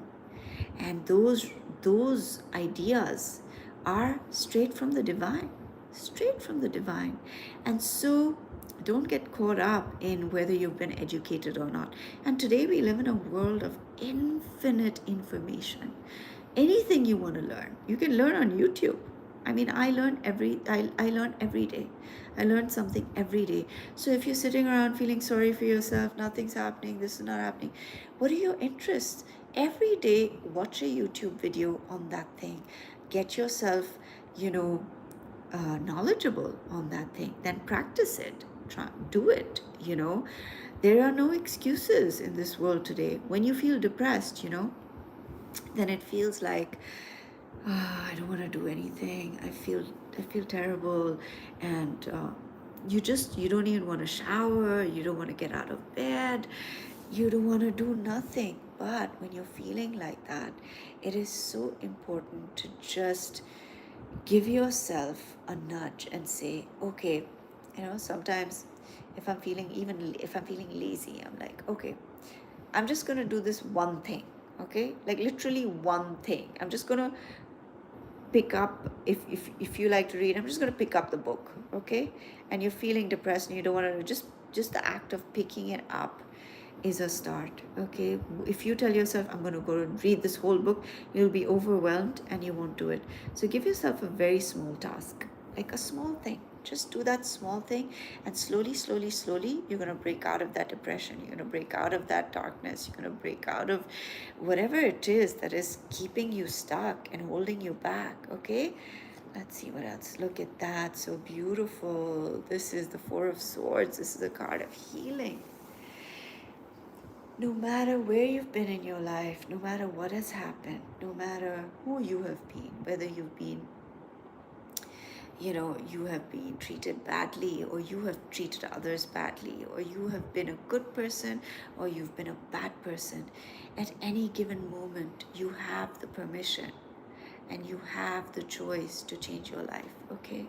And those ideas are straight from the divine, straight from the divine. And so don't get caught up in whether you've been educated or not. And today we live in a world of infinite information. Anything you want to learn, you can learn on YouTube. I mean, I learn every day. I learn something every day. So if you're sitting around feeling sorry for yourself, nothing's happening, this is not happening, what are your interests? Every day, watch a YouTube video on that thing. Get yourself, knowledgeable on that thing. Then practice it. Do it. There are no excuses in this world today. When you feel depressed, then it feels like, I don't want to do anything. I feel terrible, and you don't even want to shower. You don't want to get out of bed. You don't want to do nothing. But when you're feeling like that, it is so important to just give yourself a nudge and say, okay, sometimes if I'm feeling lazy, I'm like, okay, I'm just going to do this one thing, okay? Like literally one thing. I'm just going to pick up, if you like to read, I'm just going to pick up the book, okay? And you're feeling depressed and you don't want to, just the act of picking it up is a start, okay? If you tell yourself, I'm going to go and read this whole book, you'll be overwhelmed and you won't do it. So give yourself a very small task, like a small thing. Just do that small thing, and slowly, slowly, slowly, you're going to break out of that depression. You're going to break out of that darkness. You're going to break out of whatever it is that is keeping you stuck and holding you back, okay? Let's see what else. Look at that. So beautiful. This is the Four of Swords. This is a card of healing. No matter where you've been in your life, no matter what has happened, no matter who you have been, whether you've been you have been treated badly, or you have treated others badly, or you have been a good person, or you've been a bad person. At any given moment, you have the permission and you have the choice to change your life, okay?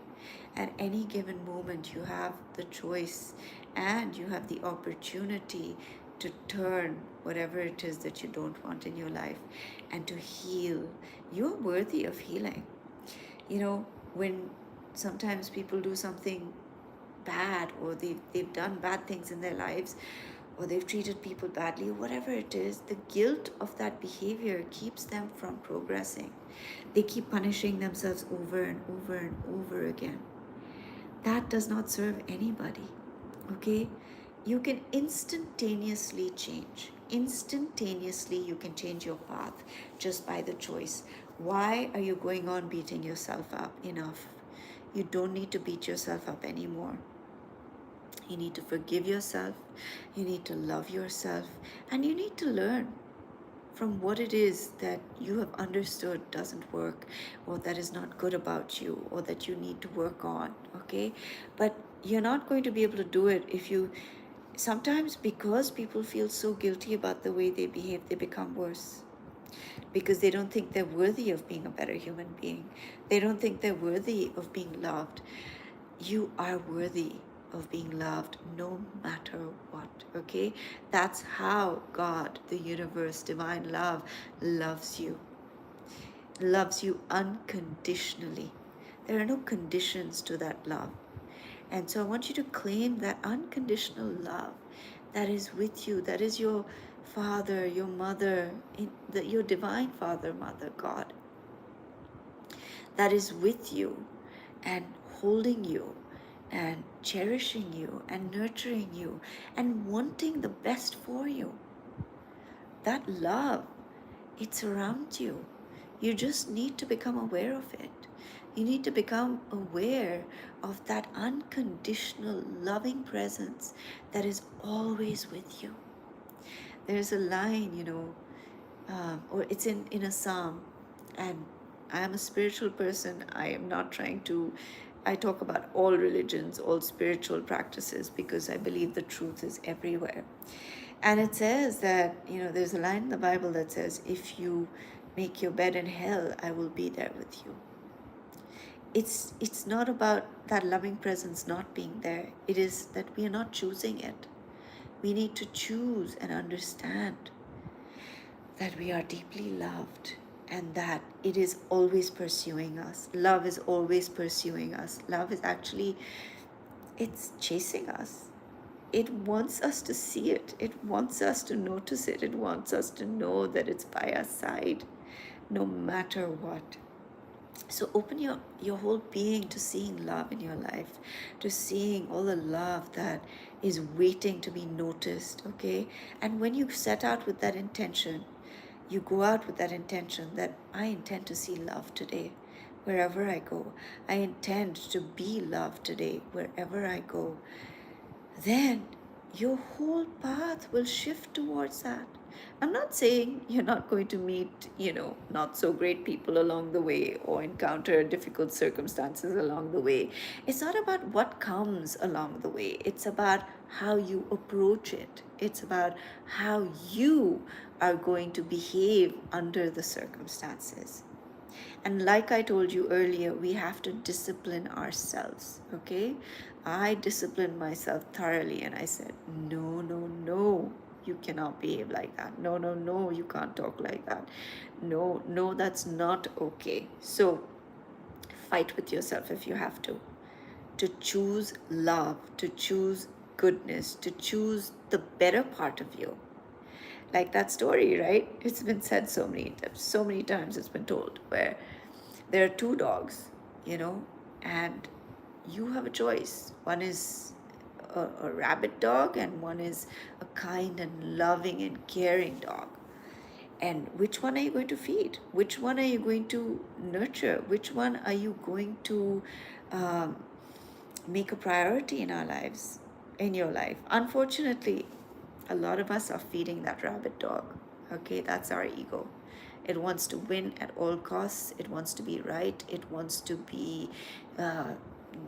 At any given moment, you have the choice and you have the opportunity to turn whatever it is that you don't want in your life and to heal. You're worthy of healing. When sometimes people do something bad, or they've done bad things in their lives, or they've treated people badly, or whatever it is, the guilt of that behavior keeps them from progressing. They keep punishing themselves over and over and over again. That does not serve anybody, okay? You can instantaneously change. Instantaneously, you can change your path just by the choice. Why are you going on beating yourself up? Enough. You don't need to beat yourself up anymore. You need to forgive yourself. You need to love yourself. And you need to learn from what it is that you have understood doesn't work, or that is not good about you, or that you need to work on, okay? But you're not going to be able to do it if you sometimes, because people feel so guilty about the way they behave, they become worse, because they don't think they're worthy of being a better human being. They don't think they're worthy of being loved. You are worthy of being loved no matter what, okay? That's how God, the universe, divine love, loves you. Loves you unconditionally. There are no conditions to that love. And so I want you to claim that unconditional love that is with you, that is your father, your mother, your divine father, mother, God, that is with you and holding you and cherishing you and nurturing you and wanting the best for you. That love, it surrounds you. You just need to become aware of it. You need to become aware of that unconditional loving presence that is always with you. There's a line, or it's in a psalm, and I am a spiritual person. I am not trying to, I talk about all religions, all spiritual practices, because I believe the truth is everywhere. And it says that, there's a line in the Bible that says, if you make your bed in hell, I will be there with you. It's not about that loving presence not being there. It is that we are not choosing it. We need to choose and understand that we are deeply loved, and that it is always pursuing us. Love is always pursuing us. Love is actually, it's chasing us. It wants us to see it. It wants us to notice it. It wants us to know that it's by our side, no matter what. So open your whole being to seeing love in your life, to seeing all the love that is waiting to be noticed, okay? And when you set out with that intention, you go out with that intention that I intend to see love today wherever I go. I intend to be loved today wherever I go. Then your whole path will shift towards that. I'm not saying you're not going to meet, not so great people along the way, or encounter difficult circumstances along the way. It's not about what comes along the way, it's about how you approach it. It's about how you are going to behave under the circumstances. And like I told you earlier, we have to discipline ourselves, okay? I disciplined myself thoroughly and I said, no, no, no, you cannot behave like that. No, no, no, you can't talk like that. No, no, that's not okay. So fight with yourself if you have to choose love, to choose goodness, to choose the better part of you. Like that story, right? It's been said so many times it's been told, where there are two dogs, and you have a choice. One is a rabbit dog, and one is a kind and loving and caring dog. And which one are you going to feed? Which one are you going to nurture? Which one are you going to um, make a priority in our lives, in your life? Unfortunately, a lot of us are feeding that rabbit dog. Okay, that's our ego. It wants to win at all costs. It wants to be right. It wants to be uh,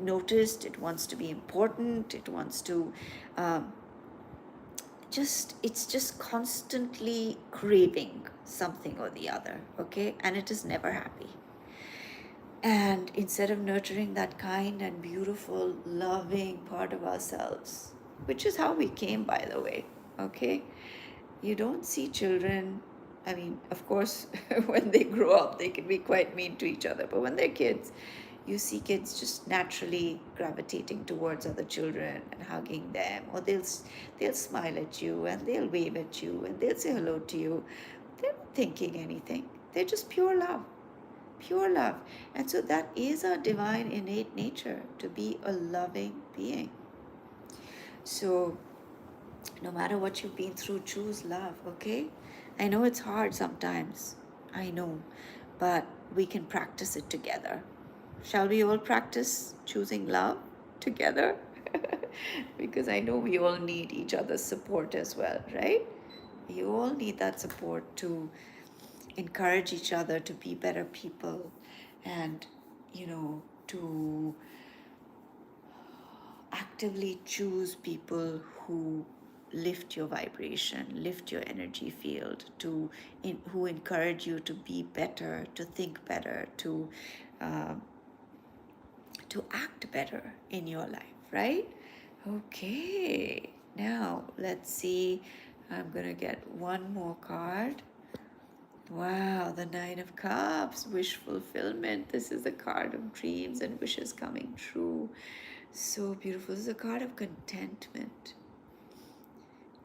noticed. It wants to be important. It wants to um, it's just constantly craving something or the other, okay? And it is never happy. And instead of nurturing that kind and beautiful, loving part of ourselves, which is how we came, by the way, okay? You don't see children, I mean, of course, when they grow up, they can be quite mean to each other, but when they're kids, you see kids just naturally gravitating towards other children and hugging them, or they'll smile at you and they'll wave at you and they'll say hello to you. They're not thinking anything. They're just pure love, pure love. And so that is our divine innate nature, to be a loving being. So no matter what you've been through, choose love, okay? I know it's hard sometimes, I know, but we can practice it together. Shall we all practice choosing love together? Because I know we all need each other's support as well, right? You all need that support to encourage each other to be better people, and, to actively choose people who lift your vibration, lift your energy field, who encourage you to be better, to think better, uh, to act better in your life, right? Okay, now let's see. I'm gonna get one more card. Wow, the Nine of Cups, wish fulfillment. This is a card of dreams and wishes coming true. So beautiful. This is a card of contentment.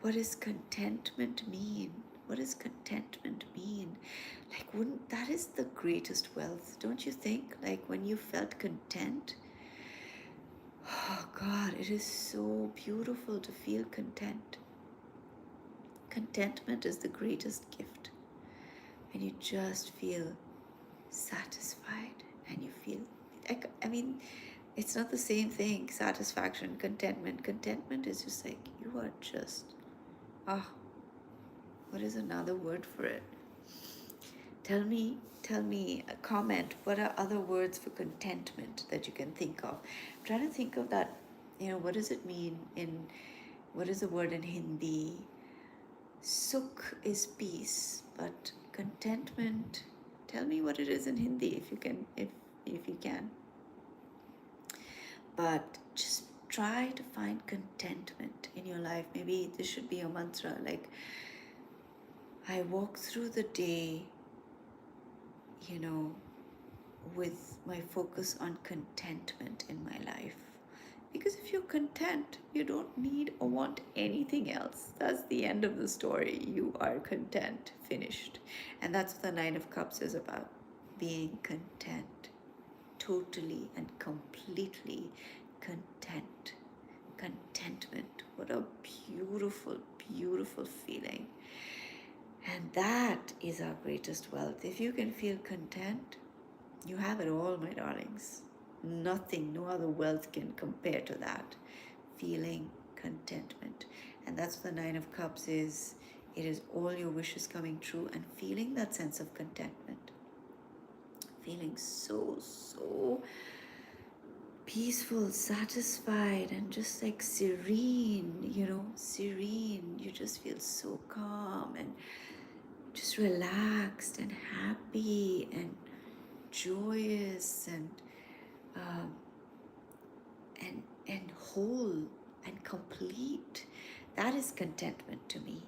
What does contentment mean? What does contentment mean? Like, wouldn't that is the greatest wealth, don't you think? Like, when you felt content, oh God, it is so beautiful to feel content. Contentment is the greatest gift. And you just feel satisfied and you feel, I mean, it's not the same thing. Satisfaction, contentment is just like you are just, ah, what is another word for it? Tell me a comment. What are other words for contentment that you can think of? I'm trying to think of that. What does it mean what is the word in Hindi? Sukh is peace, but contentment, tell me what it is in Hindi if you can, if you can. But just try to find contentment in your life. Maybe this should be a mantra, like, I walk through the day, with my focus on contentment in my life. Because if you're content, you don't need or want anything else. That's the end of the story. You are content, finished. And that's what the Nine of Cups is about, being content, totally and completely content. Contentment. What a beautiful, beautiful feeling. And that is our greatest wealth. If you can feel content, you have it all, my darlings. Nothing, no other wealth can compare to that. Feeling contentment. And that's what the Nine of Cups is. It is all your wishes coming true and feeling that sense of contentment. Feeling so, so peaceful, satisfied, and just like serene, serene. You just feel so calm and just relaxed and happy and joyous um, and whole and complete. That is contentment to me,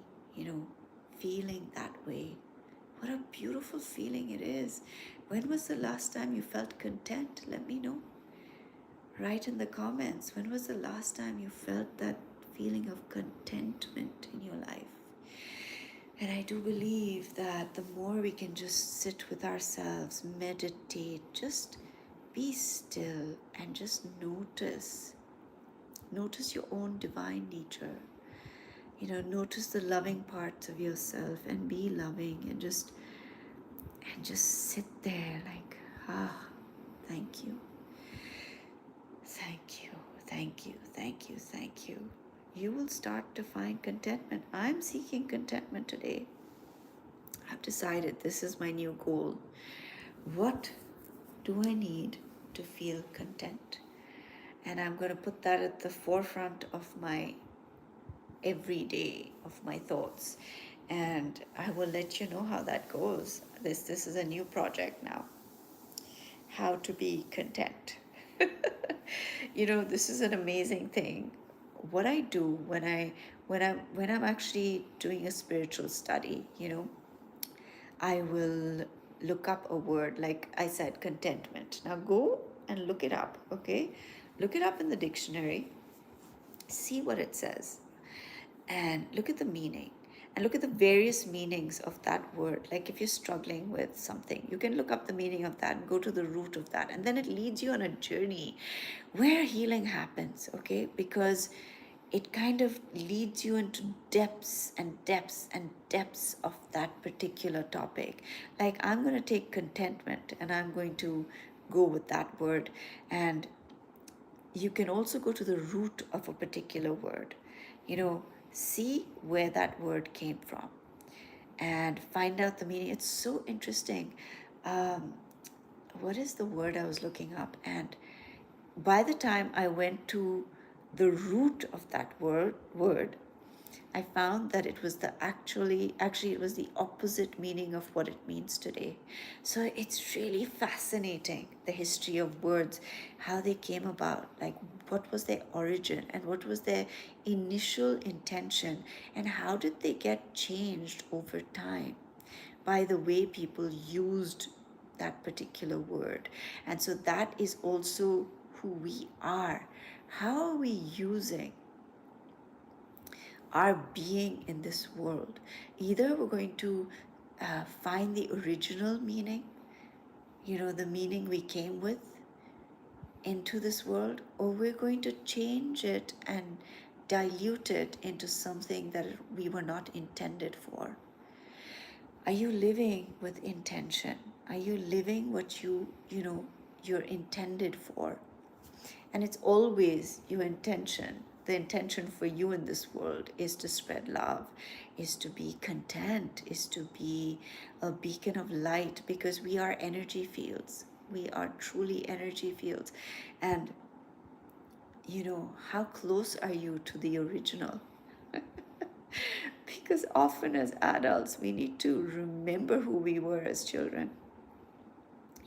feeling that way. What a beautiful feeling it is. When was the last time you felt content? Let me know. Write in the comments, when was the last time you felt that feeling of contentment in your life? And I do believe that the more we can just sit with ourselves, meditate, just be still and just notice. Notice your own divine nature. Notice the loving parts of yourself and be loving and just sit there like, thank you. Thank you, thank you, thank you, thank you. You will start to find contentment. I'm seeking contentment today. I've decided this is my new goal. What do I need to feel content? And I'm going to put that at the forefront of my every day, of my thoughts. And I will let you know how that goes. This is a new project now. How to be content. This is an amazing thing. What I do when I'm actually doing a spiritual study, I will look up a word, like I said, contentment. Now go and look it up, okay? Look it up in the dictionary, see what it says, and look at the meaning. And look at the various meanings of that word. Like if you're struggling with something, you can look up the meaning of that and go to the root of that. And then it leads you on a journey where healing happens, okay? Because it kind of leads you into depths and depths and depths of that particular topic. Like I'm going to take contentment and I'm going to go with that word. And you can also go to the root of a particular word, see where that word came from and find out the meaning. It's so interesting. Um, what is the word I was looking up? And by the time I went to the root of that word, I found that it was actually it was the opposite meaning of what it means today. So it's really fascinating, the history of words, how they came about, like what was their origin and what was their initial intention, and how did they get changed over time by the way people used that particular word. And so that is also who we are. How are we using our being in this world? Either we're going to find the original meaning, the meaning we came with into this world, or we're going to change it and dilute it into something that we were not intended for. Are you living with intention? Are you living what you're intended for? And it's always your intention. The intention for you in this world is to spread love, is to be content, is to be a beacon of light, because we are energy fields. We are truly energy fields. And, how close are you to the original? Because often as adults, we need to remember who we were as children,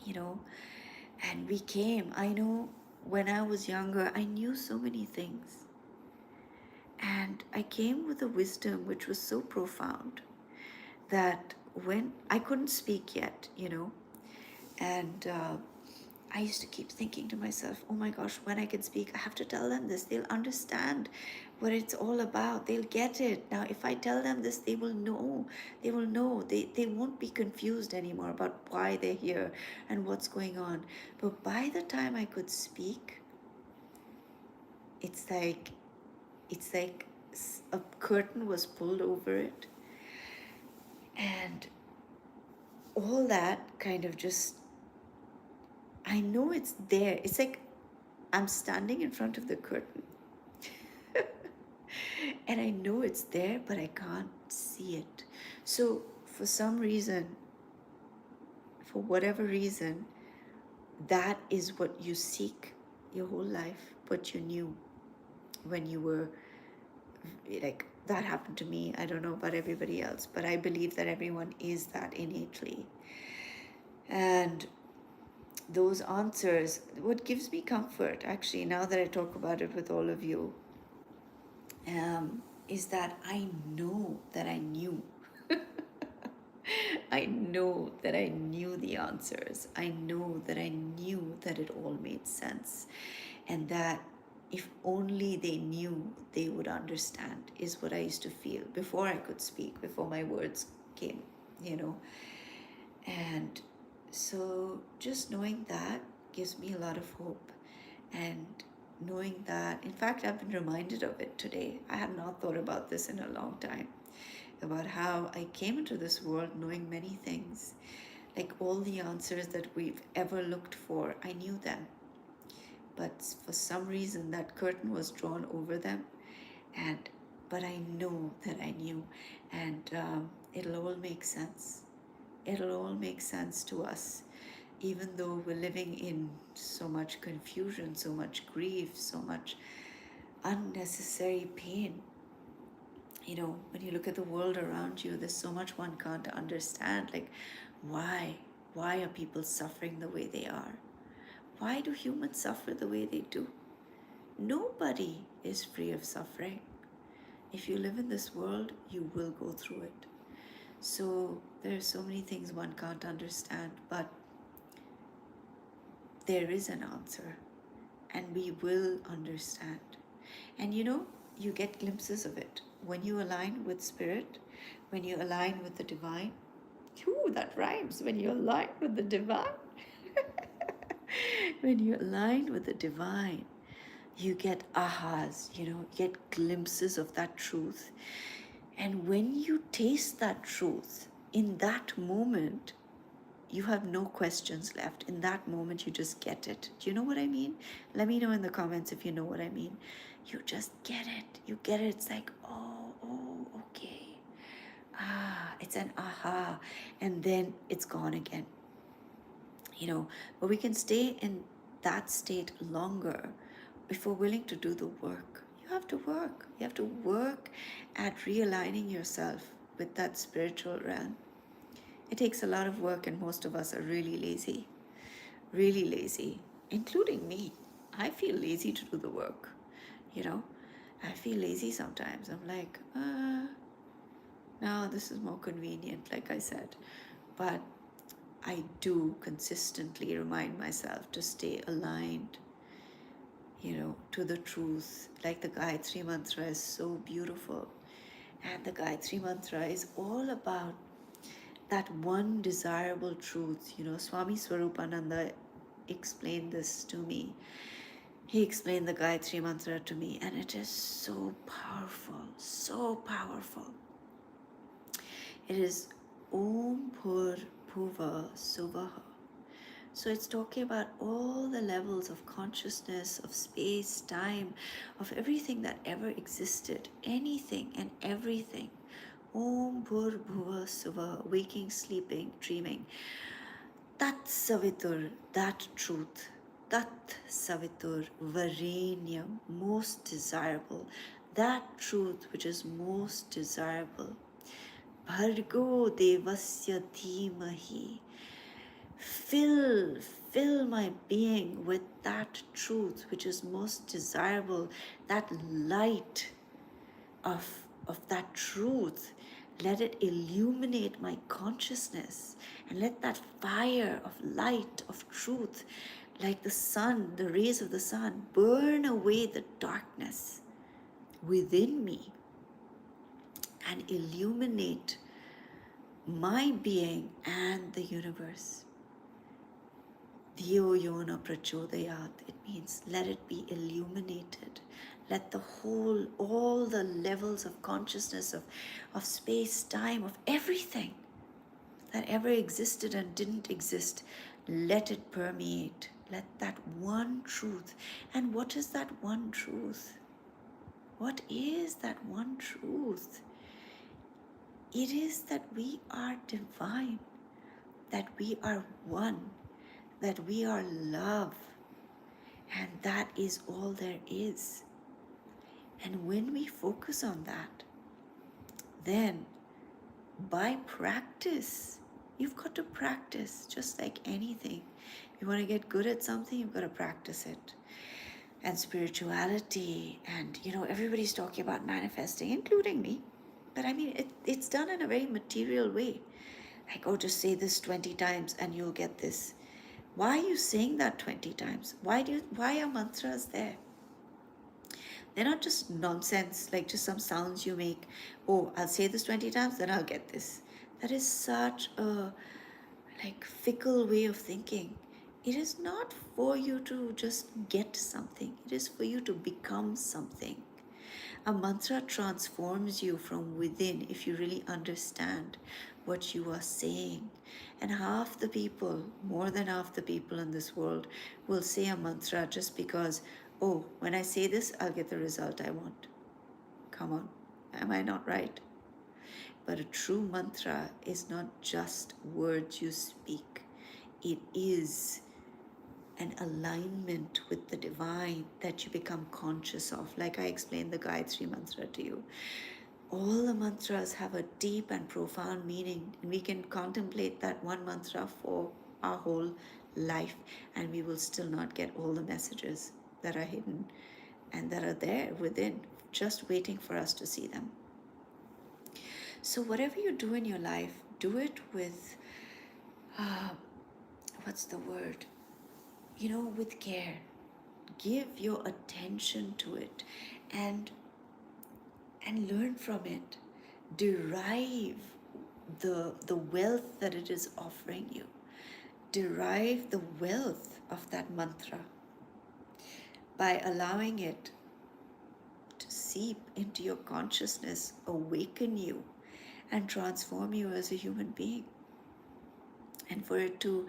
you know, and we came. I know when I was younger, I knew so many things. And I came with a wisdom which was so profound that when I couldn't speak yet, and I used to keep thinking to myself, oh my gosh, when I can speak, I have to tell them this. They'll understand what it's all about. They'll get it. Now, if I tell them this, they will know. They will know. They won't be confused anymore about why they're here and what's going on. But by the time I could speak, it's like a curtain was pulled over it, and all that kind of just, I know it's there. It's like I'm standing in front of the curtain and I know it's there, but I can't see it. So for some reason, for whatever reason, that is what you seek your whole life, what you knew when you were like, that happened to me. I don't know about everybody else, but I believe that everyone is that innately. And those answers, what gives me comfort, actually, now that I talk about it with all of you, is that I know that I knew. I know that I knew the answers. I know that I knew that it all made sense. And that if only they knew, they would understand, is what I used to feel before I could speak, before my words came, And so just knowing that gives me a lot of hope. And knowing that, in fact, I've been reminded of it today. I had not thought about this in a long time, about how I came into this world knowing many things. Like all the answers that we've ever looked for, I knew them. But for some reason, that curtain was drawn over them. But I know that I knew. And it'll all make sense. it'll all make sense to us, even though we're living in so much confusion, so much grief, so much unnecessary pain. You know, when you look at the world around you, there's so much one can't understand. Like, why? Why are people suffering the way they are? Why do humans suffer the way they do? Nobody is free of suffering. If you live in this world, you will go through it. So there are so many things one can't understand, but there is an answer, and we will understand. And you know, you get glimpses of it when you align with spirit, when you align with the divine. Ooh, that rhymes. When you align with the divine. When you align with the divine, you get ahas, you know, you get glimpses of that truth. And when you taste that truth, in that moment, you have no questions left. In that moment, you just get it. Do you know what I mean? Let me know in the comments if you know what I mean. You just get it. You get it. It's like, oh, okay. Ah, it's an aha. And then it's gone again. You know, but we can stay in that state longer if we're willing to do the work. You have to work. You have to work at realigning yourself with that spiritual realm. It takes a lot of work, and most of us are really lazy, including me. I feel lazy to do the work, you know. I feel lazy sometimes. I'm like, no, this is more convenient, like I said. But I do consistently remind myself to stay aligned, you know, to the truth. Like the Gayatri Mantra is so beautiful. And the Gayatri Mantra is all about that one desirable truth. You know, Swami Swarupananda explained this to me. He explained the Gayatri Mantra to me, and it is so powerful, so powerful. It is Om Pur Bhuva Suvaha. So it's talking about all the levels of consciousness, of space, time, of everything that ever existed, anything and everything. Om Bhur Bhuva Suva, waking, sleeping, dreaming. Tat Savitur, that truth. Tat Savitur Varenyam, most desirable. That truth which is most desirable. Bhargo Devasya Dhimahi. Fill my being with that truth which is most desirable, that light of that truth. Let it illuminate my consciousness, and let that fire of light, of truth, like the sun, the rays of the sun, burn away the darkness within me and illuminate my being and the universe. Dhyo yona prachodayat. It means let it be illuminated. Let the whole, all the levels of consciousness, of space, time, of everything that ever existed and didn't exist, let it permeate. Let that one truth. And what is that one truth? What is that one truth? It is that we are divine, that we are one, that we are love, and that is all there is. And when we focus on that, then by practice, you've got to practice just like anything. If you want to get good at something, you've got to practice it. And spirituality, and you know, everybody's talking about manifesting, including me. But I mean, it's done in a very material way. Like, oh, just say this 20 times and you'll get this. Why are you saying that 20 times? Why are mantras there? They're not just nonsense, like just some sounds you make. Oh, I'll say this 20 times, then I'll get this. That is such a like fickle way of thinking. It is not for you to just get something. It is for you to become something. A mantra transforms you from within if you really understand what you are saying. And half the people, more than half the people in this world, will say a mantra just because, oh, when I say this, I'll get the result I want. Come on, am I not right? But a true mantra is not just words you speak, it is an alignment with the divine that you become conscious of. Like I explained the Gayatri Mantra to you. All the mantras have a deep and profound meaning, and we can contemplate that one mantra for our whole life, and we will still not get all the messages that are hidden and that are there within, just waiting for us to see them. So, whatever you do in your life, do it with, uh, what's the word? With care. Give your attention to it, and learn from it. Derive the wealth that it is offering you. Derive the wealth of that mantra by allowing it to seep into your consciousness, awaken you, and transform you as a human being. And for it to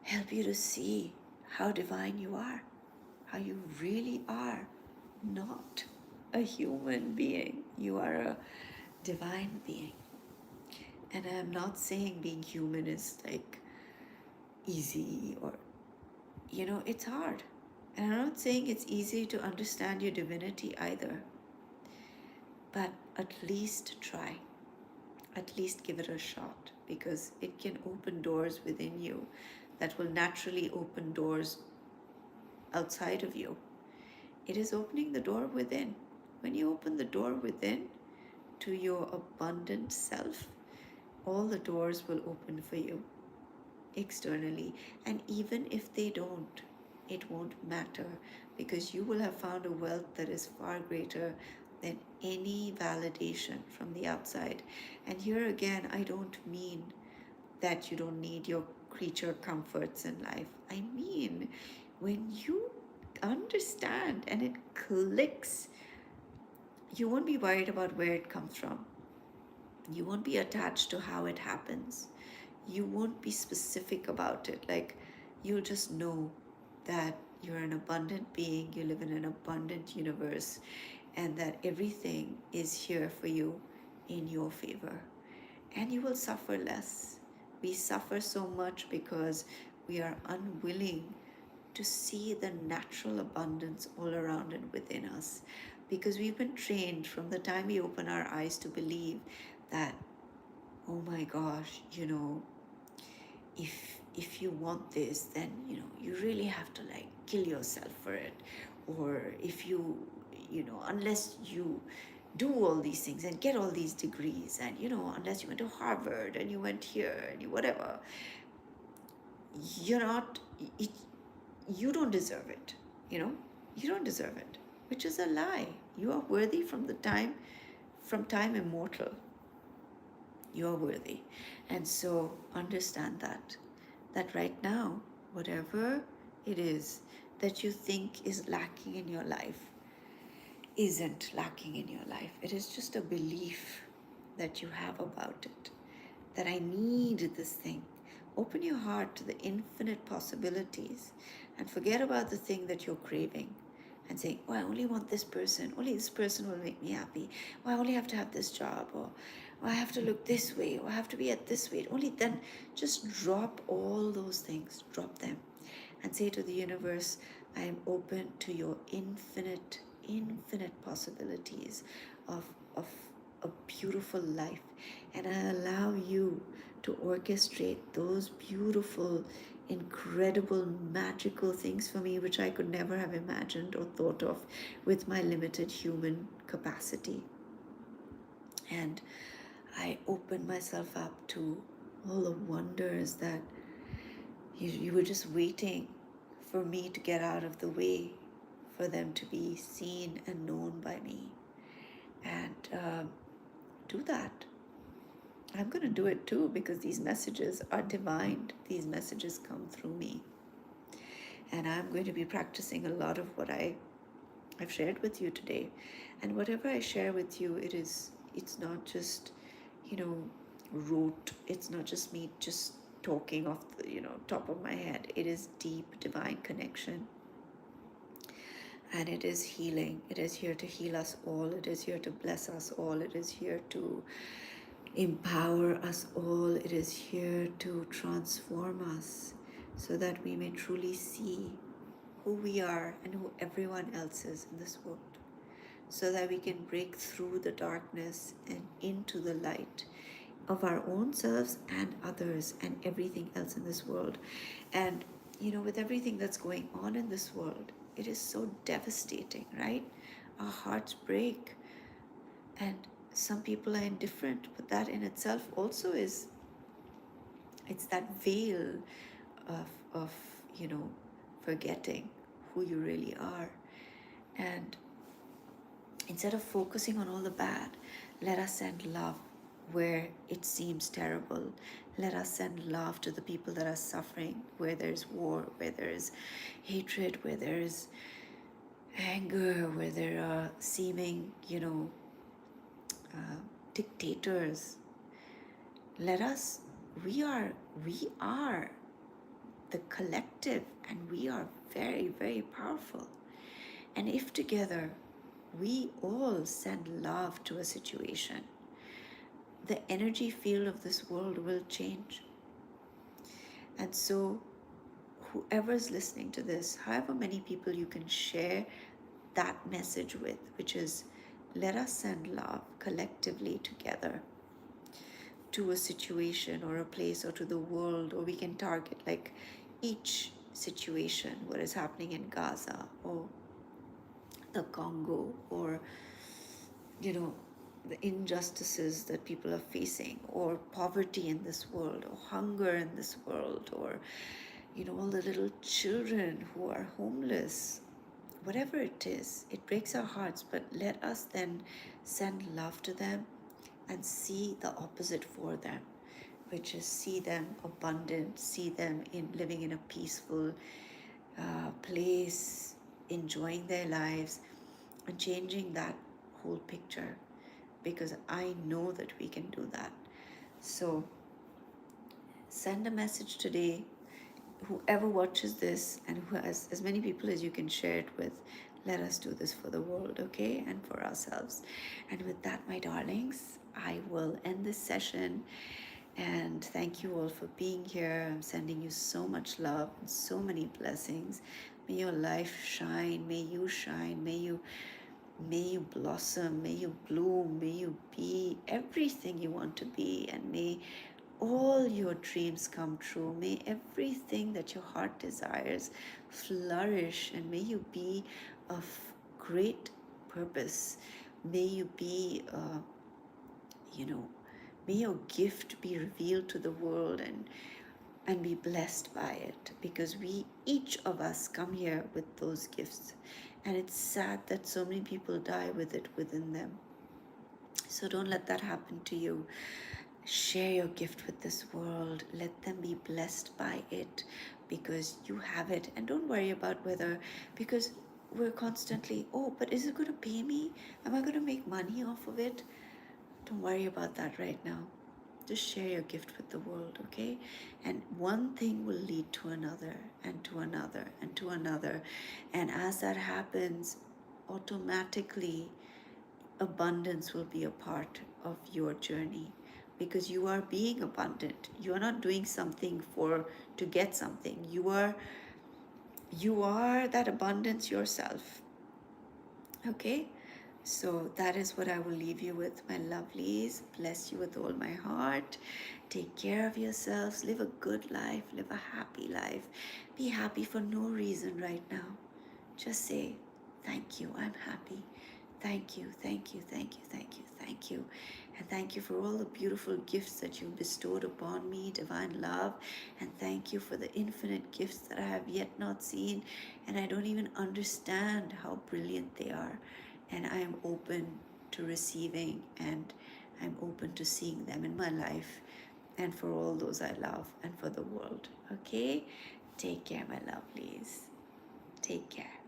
help you to see how divine you are, how you really are not a human being. You are a divine being. And I'm not saying being human is like easy or, it's hard. And I'm not saying it's easy to understand your divinity either. But at least try. At least give it a shot, because it can open doors within you that will naturally open doors outside of you. It is opening the door within. When you open the door within to your abundant self, all the doors will open for you externally. And even if they don't, it won't matter, because you will have found a wealth that is far greater than any validation from the outside. And here again, I don't mean that you don't need your creature comforts in life. I mean, when you understand and it clicks, you won't be worried about where it comes from. You won't be attached to how it happens. You won't be specific about it. Like, you'll just know that you're an abundant being, you live in an abundant universe, and that everything is here for you in your favor. And you will suffer less. We suffer so much because we are unwilling to see the natural abundance all around and within us. Because we've been trained from the time we open our eyes to believe that, oh my gosh, if you want this, then you really have to like kill yourself for it. Or if you unless you do all these things and get all these degrees, and unless you went to Harvard and you went here and you whatever, you're not it, you don't deserve it. You don't deserve it, which is a lie. You are worthy from time immortal. You are worthy. And so understand that right now, whatever it is that you think is lacking in your life isn't lacking in your life. It is just a belief that you have about it, that I need this thing. Open your heart to the infinite possibilities and forget about the thing that you're craving and saying, oh, I only want this person. Only this person will make me happy. Oh, I only have to have this job. Or I have to look this way. Or I have to be at this weight. Only then. Just drop all those things. Drop them. And say to the universe, I am open to your infinite possibilities of a beautiful life. And I allow you to orchestrate those beautiful, incredible, magical things for me, which I could never have imagined or thought of with my limited human capacity. And I open myself up to all the wonders that you were just waiting for me to get out of the way, for them to be seen and known by me. And do that. I'm going to do it too, because these messages are divine. These messages come through me. And I'm going to be practicing a lot of what I've shared with you today. And whatever I share with you, it's not just, rote. It's not just me just talking off the, top of my head. It is deep divine connection. And it is healing. It is here to heal us all. It is here to bless us all. It is here to empower us all. It is here to transform us so that we may truly see who we are and who everyone else is in this world, so that we can break through the darkness and into the light of our own selves and others and everything else in this world. And with everything that's going on in this world, it is so devastating, right? Our hearts break, and some people are indifferent, but that in itself also is, it's that veil of forgetting who you really are. And instead of focusing on all the bad, let us send love where it seems terrible. Let us send love to the people that are suffering, where there's war, where there's hatred, where there's anger, where there are seeming, dictators. Let us, we are the collective, and we are very, very powerful. And if together we all send love to a situation, the energy field of this world will change. And so, whoever's listening to this, however many people you can share that message with, which is, let us send love collectively together to a situation or a place or to the world, or we can target like each situation, what is happening in Gaza or the Congo, or the injustices that people are facing, or poverty in this world, or hunger in this world, or all the little children who are homeless. Whatever it is, it breaks our hearts, but let us then send love to them and see the opposite for them, which is see them abundant, see them in living in a peaceful place, enjoying their lives, and changing that whole picture, because I know that we can do that. So send a message today, whoever watches this, and who has as many people as you can share it with. Let us do this for the world, okay, and for ourselves. And with that, my darlings, I will end this session. And thank you all for being here. I'm sending you so much love and so many blessings. May your life shine. May you shine. May you blossom. May you bloom. May you be everything you want to be. And may all your dreams come true. May everything that your heart desires flourish. And may you be of great purpose. May you be, may your gift be revealed to the world, and be blessed by it, because each of us come here with those gifts, and it's sad that so many people die with it within them. So don't let that happen to you. Share your gift with this world. Let them be blessed by it, because you have it. And don't worry about whether, because we're constantly, oh, but is it going to pay me? Am I going to make money off of it? Don't worry about that right now. Just share your gift with the world, okay? And one thing will lead to another, and to another, and to another. And as that happens, automatically abundance will be a part of your journey, because you are being abundant. You are not doing something to get something. You are that abundance yourself. Okay? So that is what I will leave you with, my lovelies. Bless you with all my heart. Take care of yourselves. Live a good life. Live a happy life. Be happy for no reason right now. Just say, thank you, I'm happy. Thank you, thank you, thank you, thank you, thank you. And thank you for all the beautiful gifts that you bestowed upon me, divine love. And thank you for the infinite gifts that I have yet not seen. And I don't even understand how brilliant they are. And I am open to receiving, and I'm open to seeing them in my life, and for all those I love, and for the world. Okay? Take care, my lovelies. Take care.